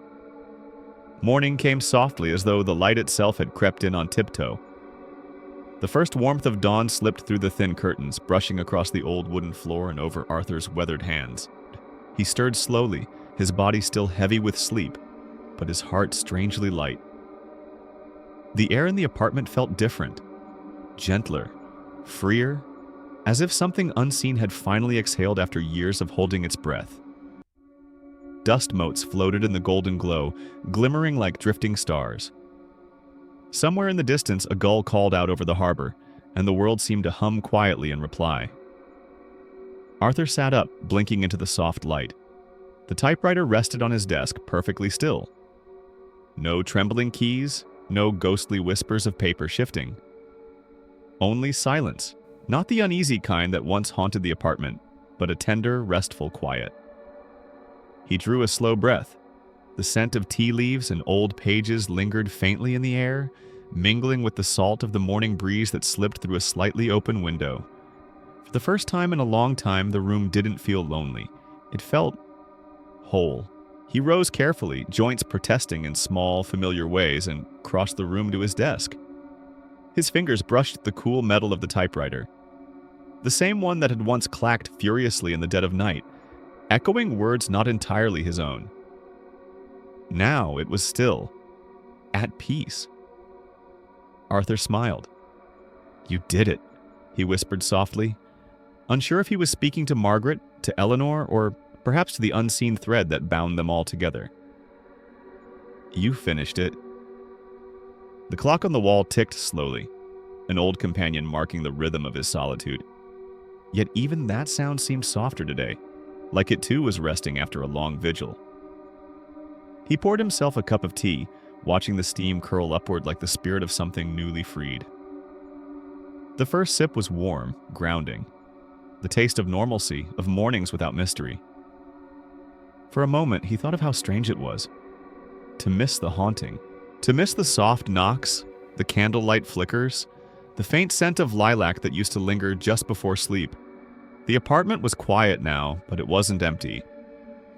A: Morning came softly as though the light itself had crept in on tiptoe. The first warmth of dawn slipped through the thin curtains, brushing across the old wooden floor and over Arthur's weathered hands. He stirred slowly, his body still heavy with sleep, but his heart strangely light. The air in the apartment felt different, gentler, freer, as if something unseen had finally exhaled after years of holding its breath. Dust motes floated in the golden glow, glimmering like drifting stars. Somewhere in the distance, a gull called out over the harbor, and the world seemed to hum quietly in reply. Arthur sat up, blinking into the soft light. The typewriter rested on his desk, perfectly still. No trembling keys, no ghostly whispers of paper shifting. Only silence, not the uneasy kind that once haunted the apartment, but a tender, restful quiet. He drew a slow breath. The scent of tea leaves and old pages lingered faintly in the air, mingling with the salt of the morning breeze that slipped through a slightly open window. For the first time in a long time, the room didn't feel lonely. It felt whole. He rose carefully, joints protesting in small, familiar ways, and crossed the room to his desk. His fingers brushed the cool metal of the typewriter, the same one that had once clacked furiously in the dead of night, echoing words not entirely his own. Now it was still, at peace. Arthur smiled. "You did it," he whispered softly, unsure if he was speaking to Margaret, to Eleanor, or perhaps to the unseen thread that bound them all together. "You finished it." The clock on the wall ticked slowly, an old companion marking the rhythm of his solitude. Yet even that sound seemed softer today, like it too was resting after a long vigil. He poured himself a cup of tea, watching the steam curl upward like the spirit of something newly freed. The first sip was warm, grounding, the taste of normalcy, of mornings without mystery. For a moment, he thought of how strange it was to miss the haunting, to miss the soft knocks, the candlelight flickers, the faint scent of lilac that used to linger just before sleep. The apartment was quiet now, but it wasn't empty.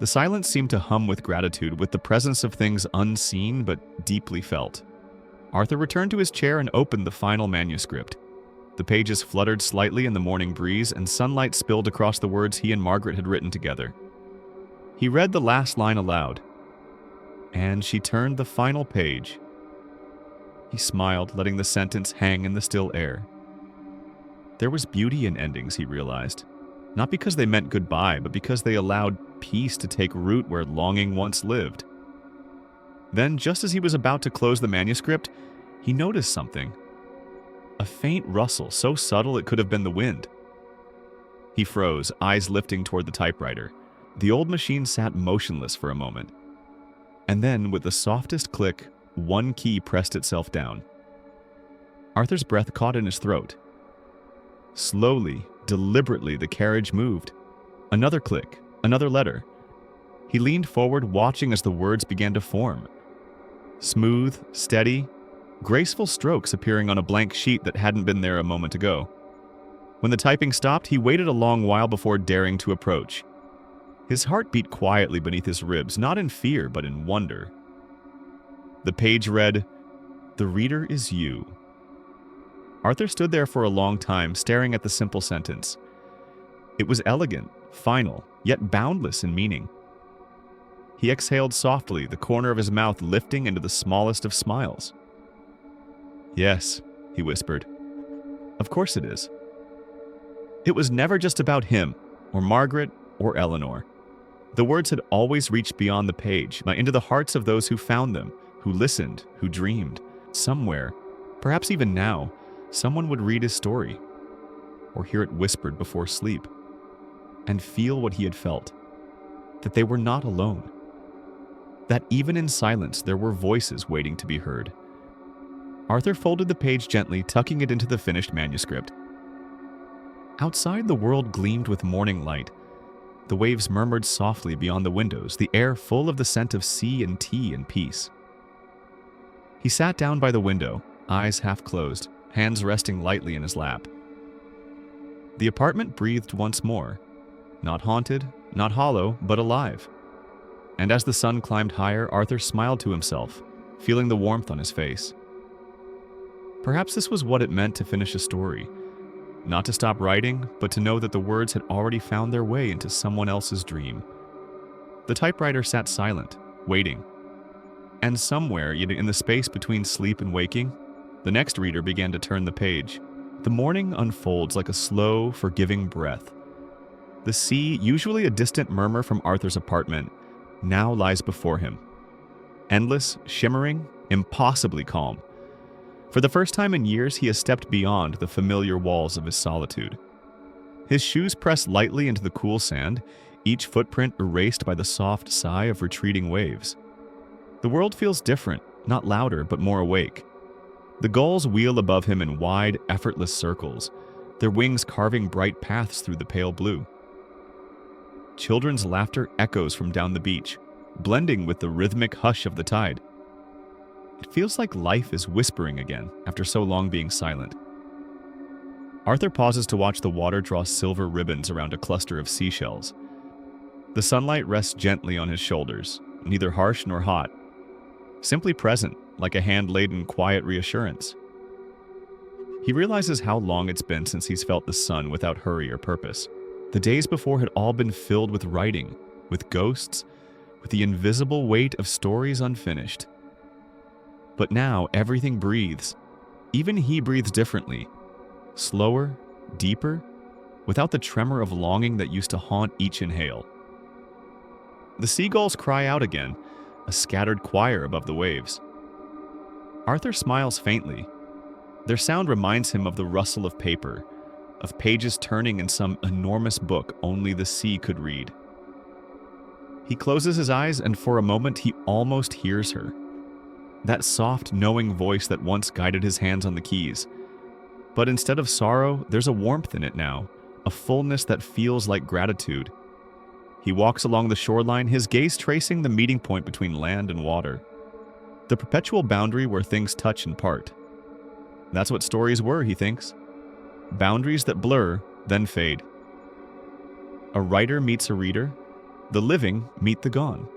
A: The silence seemed to hum with gratitude, with the presence of things unseen but deeply felt. Arthur returned to his chair and opened the final manuscript. The pages fluttered slightly in the morning breeze, and sunlight spilled across the words he and Margaret had written together. He read the last line aloud, and she turned the final page. He smiled, letting the sentence hang in the still air. There was beauty in endings, he realized, not because they meant goodbye, but because they allowed peace to take root where longing once lived. Then, just as he was about to close the manuscript, he noticed something. A faint rustle, so subtle it could have been the wind. He froze, eyes lifting toward the typewriter. The old machine sat motionless for a moment. And then, with the softest click, one key pressed itself down. Arthur's breath caught in his throat. Slowly, deliberately, the carriage moved. Another click, another letter. He leaned forward, watching as the words began to form. Smooth, steady, graceful strokes appearing on a blank sheet that hadn't been there a moment ago. When the typing stopped, he waited a long while before daring to approach. His heart beat quietly beneath his ribs, not in fear, but in wonder. The page read, "The reader is you." Arthur stood there for a long time, staring at the simple sentence. It was elegant, final, yet boundless in meaning. He exhaled softly, the corner of his mouth lifting into the smallest of smiles. "Yes," he whispered. "Of course it is." It was never just about him, or Margaret, or Eleanor. The words had always reached beyond the page, into the hearts of those who found them, who listened, who dreamed. Somewhere, perhaps even now, someone would read his story, or hear it whispered before sleep, and feel what he had felt, that they were not alone, that even in silence there were voices waiting to be heard. Arthur folded the page gently, tucking it into the finished manuscript. Outside, the world gleamed with morning light. The waves murmured softly beyond the windows, the air full of the scent of sea and tea and peace. He sat down by the window, eyes half closed, hands resting lightly in his lap. The apartment breathed once more, not haunted, not hollow, but alive. And as the sun climbed higher, Arthur smiled to himself, feeling the warmth on his face. Perhaps this was what it meant to finish a story. Not to stop writing, but to know that the words had already found their way into someone else's dream. The typewriter sat silent, waiting. And somewhere, yet in the space between sleep and waking, the next reader began to turn the page. The morning unfolds like a slow, forgiving breath. The sea, usually a distant murmur from Arthur's apartment, now lies before him. Endless, shimmering, impossibly calm. For the first time in years, he has stepped beyond the familiar walls of his solitude. His shoes press lightly into the cool sand, each footprint erased by the soft sigh of retreating waves. The world feels different, not louder, but more awake. The gulls wheel above him in wide, effortless circles, their wings carving bright paths through the pale blue. Children's laughter echoes from down the beach, blending with the rhythmic hush of the tide. It feels like life is whispering again after so long being silent. Arthur pauses to watch the water draw silver ribbons around a cluster of seashells. The sunlight rests gently on his shoulders, neither harsh nor hot, simply present, like a hand laid in quiet reassurance. He realizes how long it's been since he's felt the sun without hurry or purpose. The days before had all been filled with writing, with ghosts, with the invisible weight of stories unfinished. But now everything breathes. Even he breathes differently, slower, deeper, without the tremor of longing that used to haunt each inhale. The seagulls cry out again, a scattered choir above the waves. Arthur smiles faintly. Their sound reminds him of the rustle of paper, of pages turning in some enormous book only the sea could read. He closes his eyes, and for a moment he almost hears her. That soft, knowing voice that once guided his hands on the keys. But instead of sorrow, there's a warmth in it now, a fullness that feels like gratitude. He walks along the shoreline, his gaze tracing the meeting point between land and water. The perpetual boundary where things touch and part. That's what stories were, he thinks. Boundaries that blur, then fade. A writer meets a reader. The living meet the gone.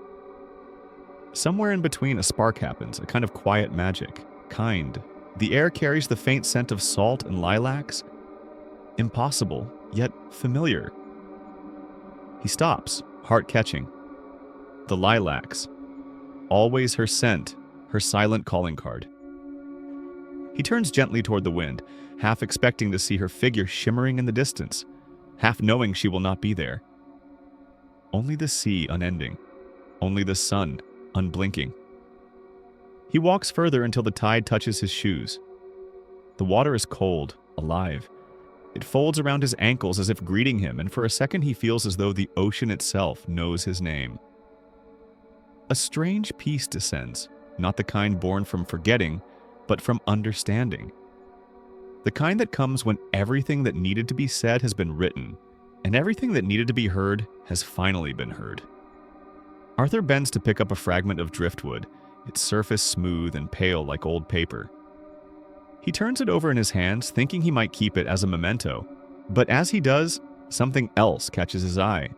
A: Somewhere in between, a spark happens, a kind of quiet magic. Kind. The air carries the faint scent of salt and lilacs. Impossible, yet familiar. He stops, heart catching. The lilacs. Always her scent, her silent calling card. He turns gently toward the wind, half expecting to see her figure shimmering in the distance, half knowing she will not be there. Only the sea unending. Only the sun unblinking. He walks further until the tide touches his shoes. The water is cold, alive. It folds around his ankles as if greeting him, and for a second he feels as though the ocean itself knows his name. A strange peace descends, not the kind born from forgetting, but from understanding. The kind that comes when everything that needed to be said has been written, and everything that needed to be heard has finally been heard. Arthur bends to pick up a fragment of driftwood, its surface smooth and pale like old paper. He turns it over in his hands, thinking he might keep it as a memento, but as he does, something else catches his eye.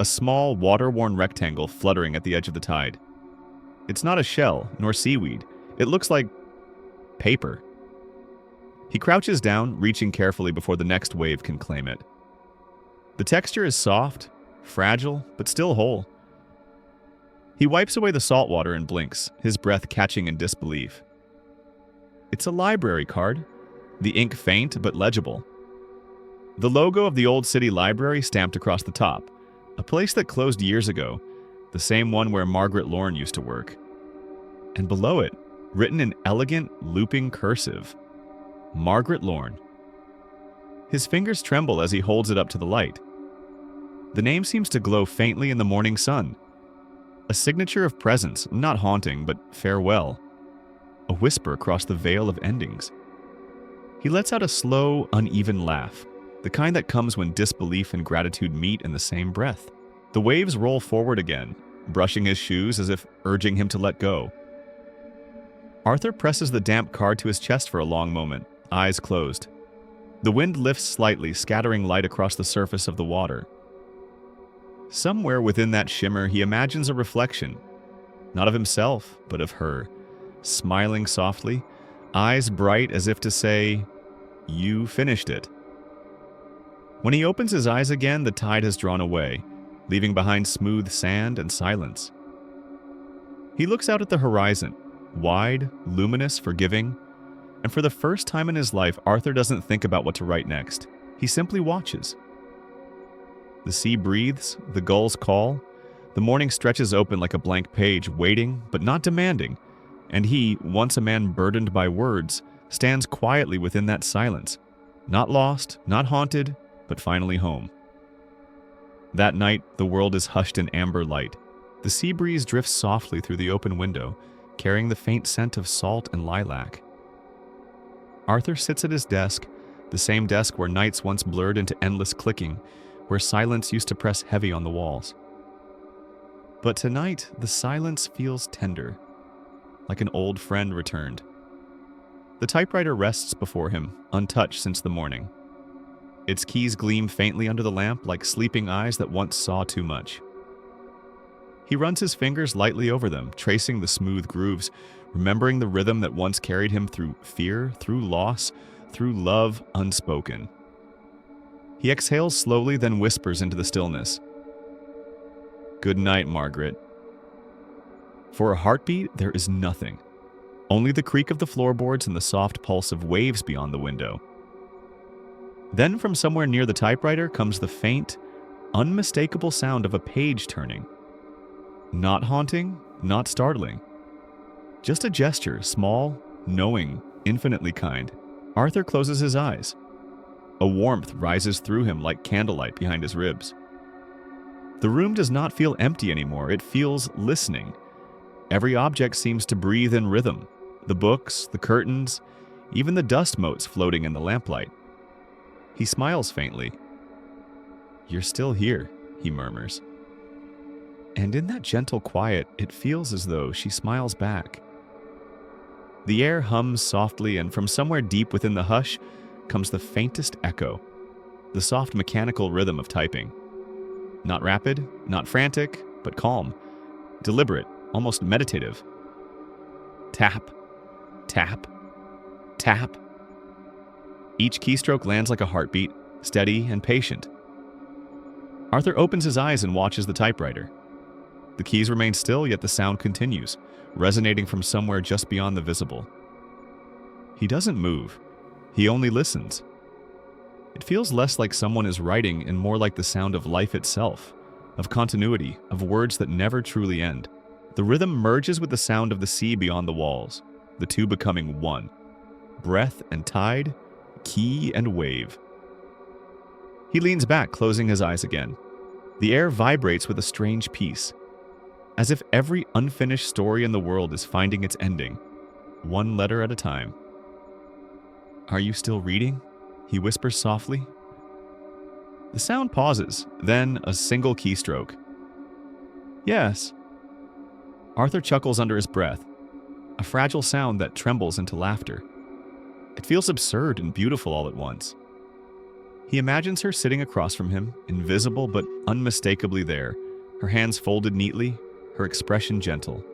A: A small, water-worn rectangle fluttering at the edge of the tide. It's not a shell, nor seaweed. It looks like paper. He crouches down, reaching carefully before the next wave can claim it. The texture is soft, fragile, but still whole. He wipes away the salt water and blinks, his breath catching in disbelief. It's a library card, the ink faint but legible. The logo of the old city library stamped across the top, a place that closed years ago, the same one where Margaret Lorne used to work. And below it, written in elegant, looping cursive, Margaret Lorne. His fingers tremble as he holds it up to the light. The name seems to glow faintly in the morning sun. A signature of presence, not haunting, but farewell. A whisper across the veil of endings. He lets out a slow, uneven laugh, the kind that comes when disbelief and gratitude meet in the same breath. The waves roll forward again, brushing his shoes as if urging him to let go. Arthur presses the damp card to his chest for a long moment, eyes closed. The wind lifts slightly, scattering light across the surface of the water. Somewhere within that shimmer, he imagines a reflection, not of himself, but of her, smiling softly, eyes bright as if to say, "You finished it." When he opens his eyes again, the tide has drawn away, leaving behind smooth sand and silence. He looks out at the horizon, wide, luminous, forgiving, and for the first time in his life, Arthur doesn't think about what to write next. He simply watches. The sea breathes, the gulls call, the morning stretches open like a blank page, waiting but not demanding, and he, once a man burdened by words, stands quietly within that silence, not lost, not haunted, but finally home. That night, the world is hushed in amber light. The sea breeze drifts softly through the open window, carrying the faint scent of salt and lilac. Arthur sits at his desk, the same desk where nights once blurred into endless clicking, where silence used to press heavy on the walls. But tonight, the silence feels tender, like an old friend returned. The typewriter rests before him, untouched since the morning. Its keys gleam faintly under the lamp like sleeping eyes that once saw too much. He runs his fingers lightly over them, tracing the smooth grooves, remembering the rhythm that once carried him through fear, through loss, through love unspoken. He exhales slowly, then whispers into the stillness, "Good night, Margaret." For a heartbeat, there is nothing. Only the creak of the floorboards and the soft pulse of waves beyond the window. Then from somewhere near the typewriter comes the faint, unmistakable sound of a page turning. Not haunting, not startling. Just a gesture, small, knowing, infinitely kind. Arthur closes his eyes. A warmth rises through him like candlelight behind his ribs. The room does not feel empty anymore, it feels listening. Every object seems to breathe in rhythm. The books, the curtains, even the dust motes floating in the lamplight. He smiles faintly. "You're still here," he murmurs. And in that gentle quiet, it feels as though she smiles back. The air hums softly, and from somewhere deep within the hush comes the faintest echo, the soft mechanical rhythm of typing. Not rapid, not frantic, but calm, deliberate, almost meditative. Tap, tap, tap. Each keystroke lands like a heartbeat, steady and patient. Arthur opens his eyes and watches the typewriter. The keys remain still, yet the sound continues, resonating from somewhere just beyond the visible. He doesn't move. He only listens. It feels less like someone is writing and more like the sound of life itself, of continuity, of words that never truly end. The rhythm merges with the sound of the sea beyond the walls, the two becoming one. Breath and tide, key and wave. He leans back, closing his eyes again. The air vibrates with a strange peace, as if every unfinished story in the world is finding its ending, one letter at a time. "Are you still reading?" he whispers softly. The sound pauses, then a single keystroke. "Yes." Arthur chuckles under his breath, a fragile sound that trembles into laughter. It feels absurd and beautiful all at once. He imagines her sitting across from him, invisible but unmistakably there, her hands folded neatly, her expression gentle.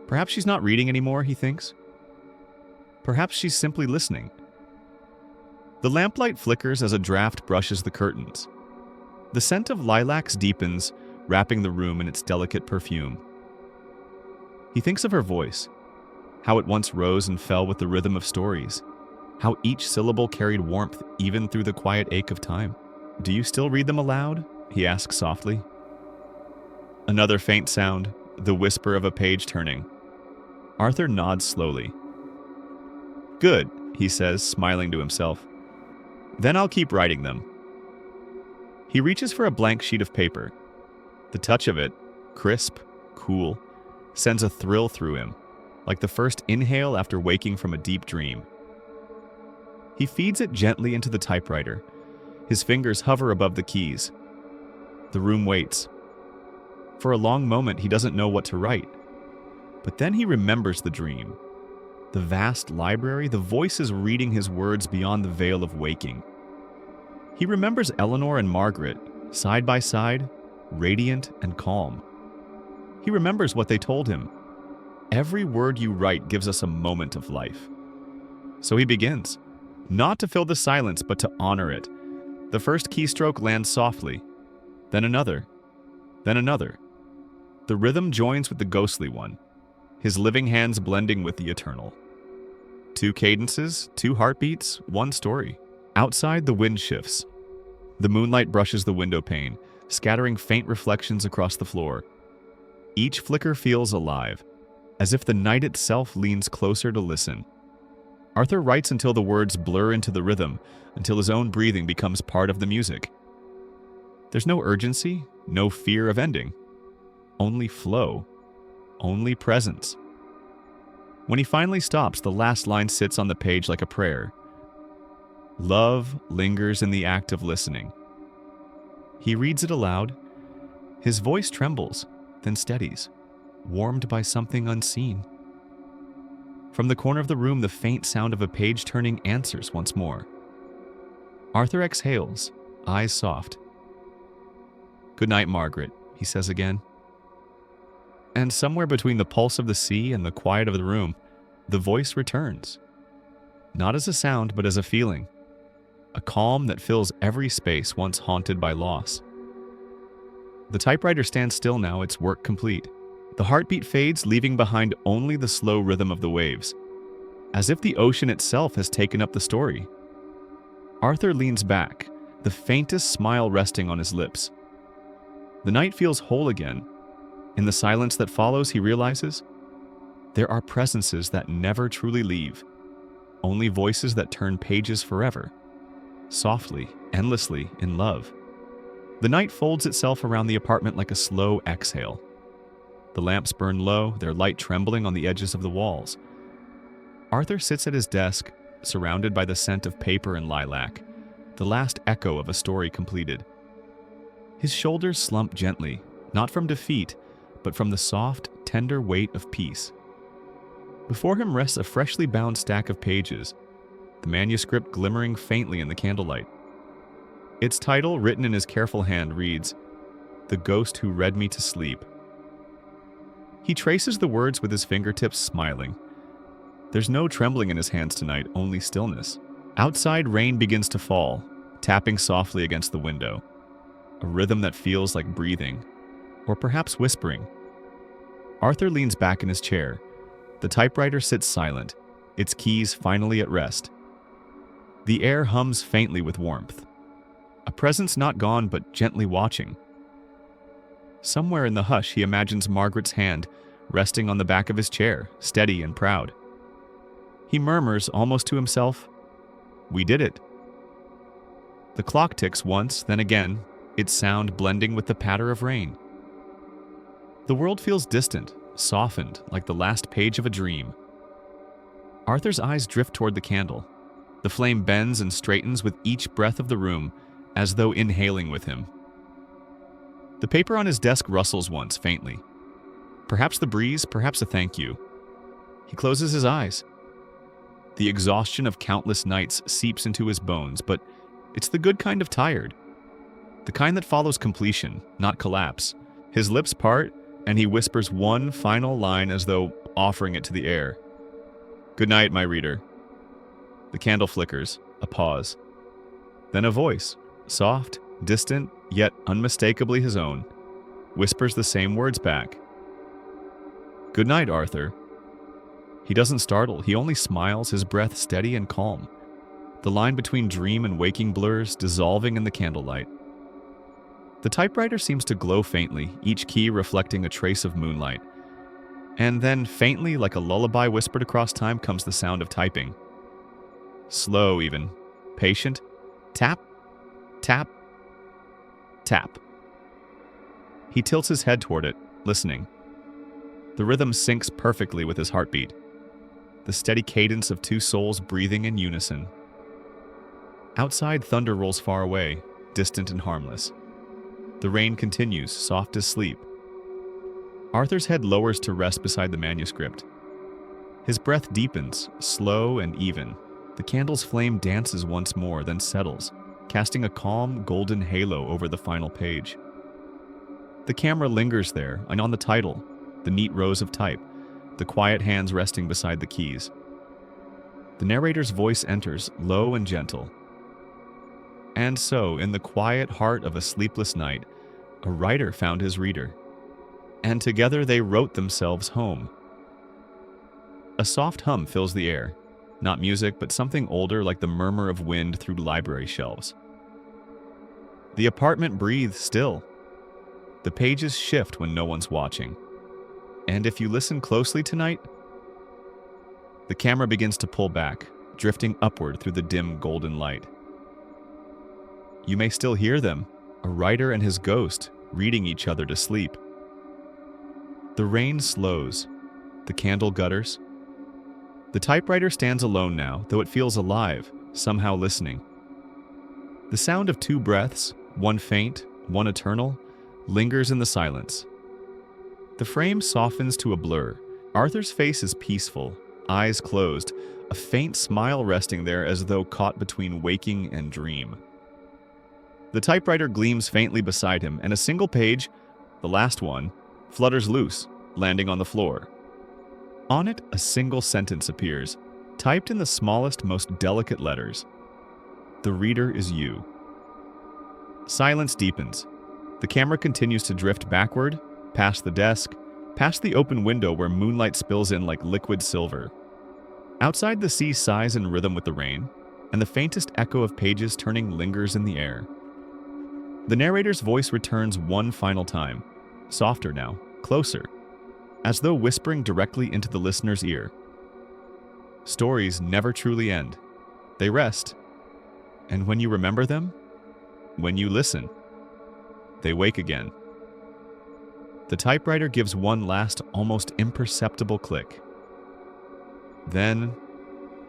A: Perhaps she's not reading anymore, he thinks. Perhaps she's simply listening. The lamplight flickers as a draft brushes the curtains. The scent of lilacs deepens, wrapping the room in its delicate perfume. He thinks of her voice, how it once rose and fell with the rhythm of stories, how each syllable carried warmth even through the quiet ache of time. "Do you still read them aloud?" he asks softly. Another faint sound, the whisper of a page turning. Arthur nods slowly. "Good," he says, smiling to himself. "Then I'll keep writing them." He reaches for a blank sheet of paper. The touch of it, crisp, cool, sends a thrill through him, like the first inhale after waking from a deep dream. He feeds it gently into the typewriter. His fingers hover above the keys. The room waits. For a long moment, he doesn't know what to write. But then he remembers the dream. The vast library, the voices reading his words beyond the veil of waking. He remembers Eleanor and Margaret, side by side, radiant and calm. He remembers what they told him. Every word you write gives us a moment of life. So he begins, not to fill the silence, but to honor it. The first keystroke lands softly, then another, then another. The rhythm joins with the ghostly one, his living hands blending with the eternal. 2 cadences, 2 heartbeats, 1 story. Outside, the wind shifts. The moonlight brushes the window pane, scattering faint reflections across the floor. Each flicker feels alive, as if the night itself leans closer to listen. Arthur writes until the words blur into the rhythm, until his own breathing becomes part of the music. There's no urgency, no fear of ending. Only flow, only presence. When he finally stops, the last line sits on the page like a prayer. Love lingers in the act of listening. He reads it aloud. His voice trembles, then steadies, warmed by something unseen. From the corner of the room, the faint sound of a page turning answers once more. Arthur exhales, eyes soft. "Good night, Margaret," he says again. And somewhere between the pulse of the sea and the quiet of the room, the voice returns. Not as a sound, but as a feeling. A calm that fills every space once haunted by loss. The typewriter stands still now, its work complete. The heartbeat fades, leaving behind only the slow rhythm of the waves, as if the ocean itself has taken up the story. Arthur leans back, the faintest smile resting on his lips. The night feels whole again. In the silence that follows, he realizes there are presences that never truly leave, only voices that turn pages forever, softly, endlessly, in love. The night folds itself around the apartment like a slow exhale. The lamps burn low, their light trembling on the edges of the walls. Arthur sits at his desk, surrounded by the scent of paper and lilac, the last echo of a story completed. His shoulders slump gently, not from defeat, but from the soft, tender weight of peace. Before him rests a freshly bound stack of pages, the manuscript glimmering faintly in the candlelight. Its title, written in his careful hand, reads, "The Ghost Who Read Me to Sleep." He traces the words with his fingertips, smiling. There's no trembling in his hands tonight, only stillness. Outside, rain begins to fall, tapping softly against the window. A rhythm that feels like breathing, or perhaps whispering. Arthur leans back in his chair. The typewriter sits silent, its keys finally at rest. The air hums faintly with warmth. A presence not gone, but gently watching. Somewhere in the hush, he imagines Margaret's hand resting on the back of his chair, steady and proud. He murmurs, almost to himself, "We did it." The clock ticks once, then again, its sound blending with the patter of rain. The world feels distant, softened, like the last page of a dream. Arthur's eyes drift toward the candle. The flame bends and straightens with each breath of the room, as though inhaling with him. The paper on his desk rustles once, faintly. Perhaps the breeze, perhaps a thank you. He closes his eyes. The exhaustion of countless nights seeps into his bones, but it's the good kind of tired. The kind that follows completion, not collapse. His lips part, and he whispers one final line as though offering it to the air. "Good night, my reader." The candle flickers, a pause. Then a voice, soft, distant, yet unmistakably his own. whispers the same words back. "Good night, Arthur." He doesn't startle, he only smiles, his breath steady and calm. The line between dream and waking blurs, dissolving in the candlelight. The typewriter seems to glow faintly, each key reflecting a trace of moonlight. And then, faintly, like a lullaby whispered across time, comes the sound of typing. Slow even. Patient. Tap. Tap. Tap. He tilts his head toward it, listening. The rhythm syncs perfectly with his heartbeat. The steady cadence of two souls breathing in unison. Outside, thunder rolls far away, distant and harmless. The rain continues, soft as sleep. Arthur's head lowers to rest beside the manuscript. His breath deepens, slow and even. The candle's flame dances once more, then settles, casting a calm, golden halo over the final page. The camera lingers there, and on the title, the neat rows of type, the quiet hands resting beside the keys. The narrator's voice enters, low and gentle. And so, in the quiet heart of a sleepless night, a writer found his reader. And together they wrote themselves home. A soft hum fills the air, not music, but something older like the murmur of wind through library shelves. The apartment breathes still. The pages shift when no one's watching. And if you listen closely tonight, the camera begins to pull back, drifting upward through the dim golden light. You may still hear them, a writer and his ghost, reading each other to sleep. The rain slows, the candle gutters. The typewriter stands alone now, though it feels alive, somehow listening. The sound of two breaths, one faint, one eternal, lingers in the silence. The frame softens to a blur. Arthur's face is peaceful, eyes closed, a faint smile resting there as though caught between waking and dream. The typewriter gleams faintly beside him, and a single page, the last one, flutters loose, landing on the floor. On it, a single sentence appears, typed in the smallest, most delicate letters. The reader is you. Silence deepens. The camera continues to drift backward, past the desk, past the open window where moonlight spills in like liquid silver. Outside, the sea sighs in rhythm with the rain, and the faintest echo of pages turning lingers in the air. The narrator's voice returns one final time, softer now, closer, as though whispering directly into the listener's ear. Stories never truly end. They rest. And when you remember them, when you listen, they wake again. The typewriter gives one last, almost imperceptible click. Then,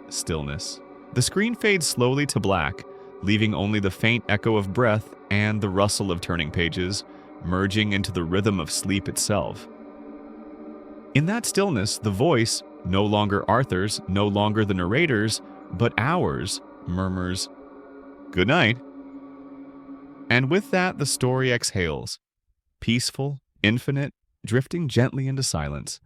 A: stillness. The screen fades slowly to black, leaving only the faint echo of breath and the rustle of turning pages, merging into the rhythm of sleep itself. In that stillness, the voice, no longer Arthur's, no longer the narrator's, but ours, murmurs, "Good night." And with that, the story exhales, peaceful, infinite, drifting gently into silence.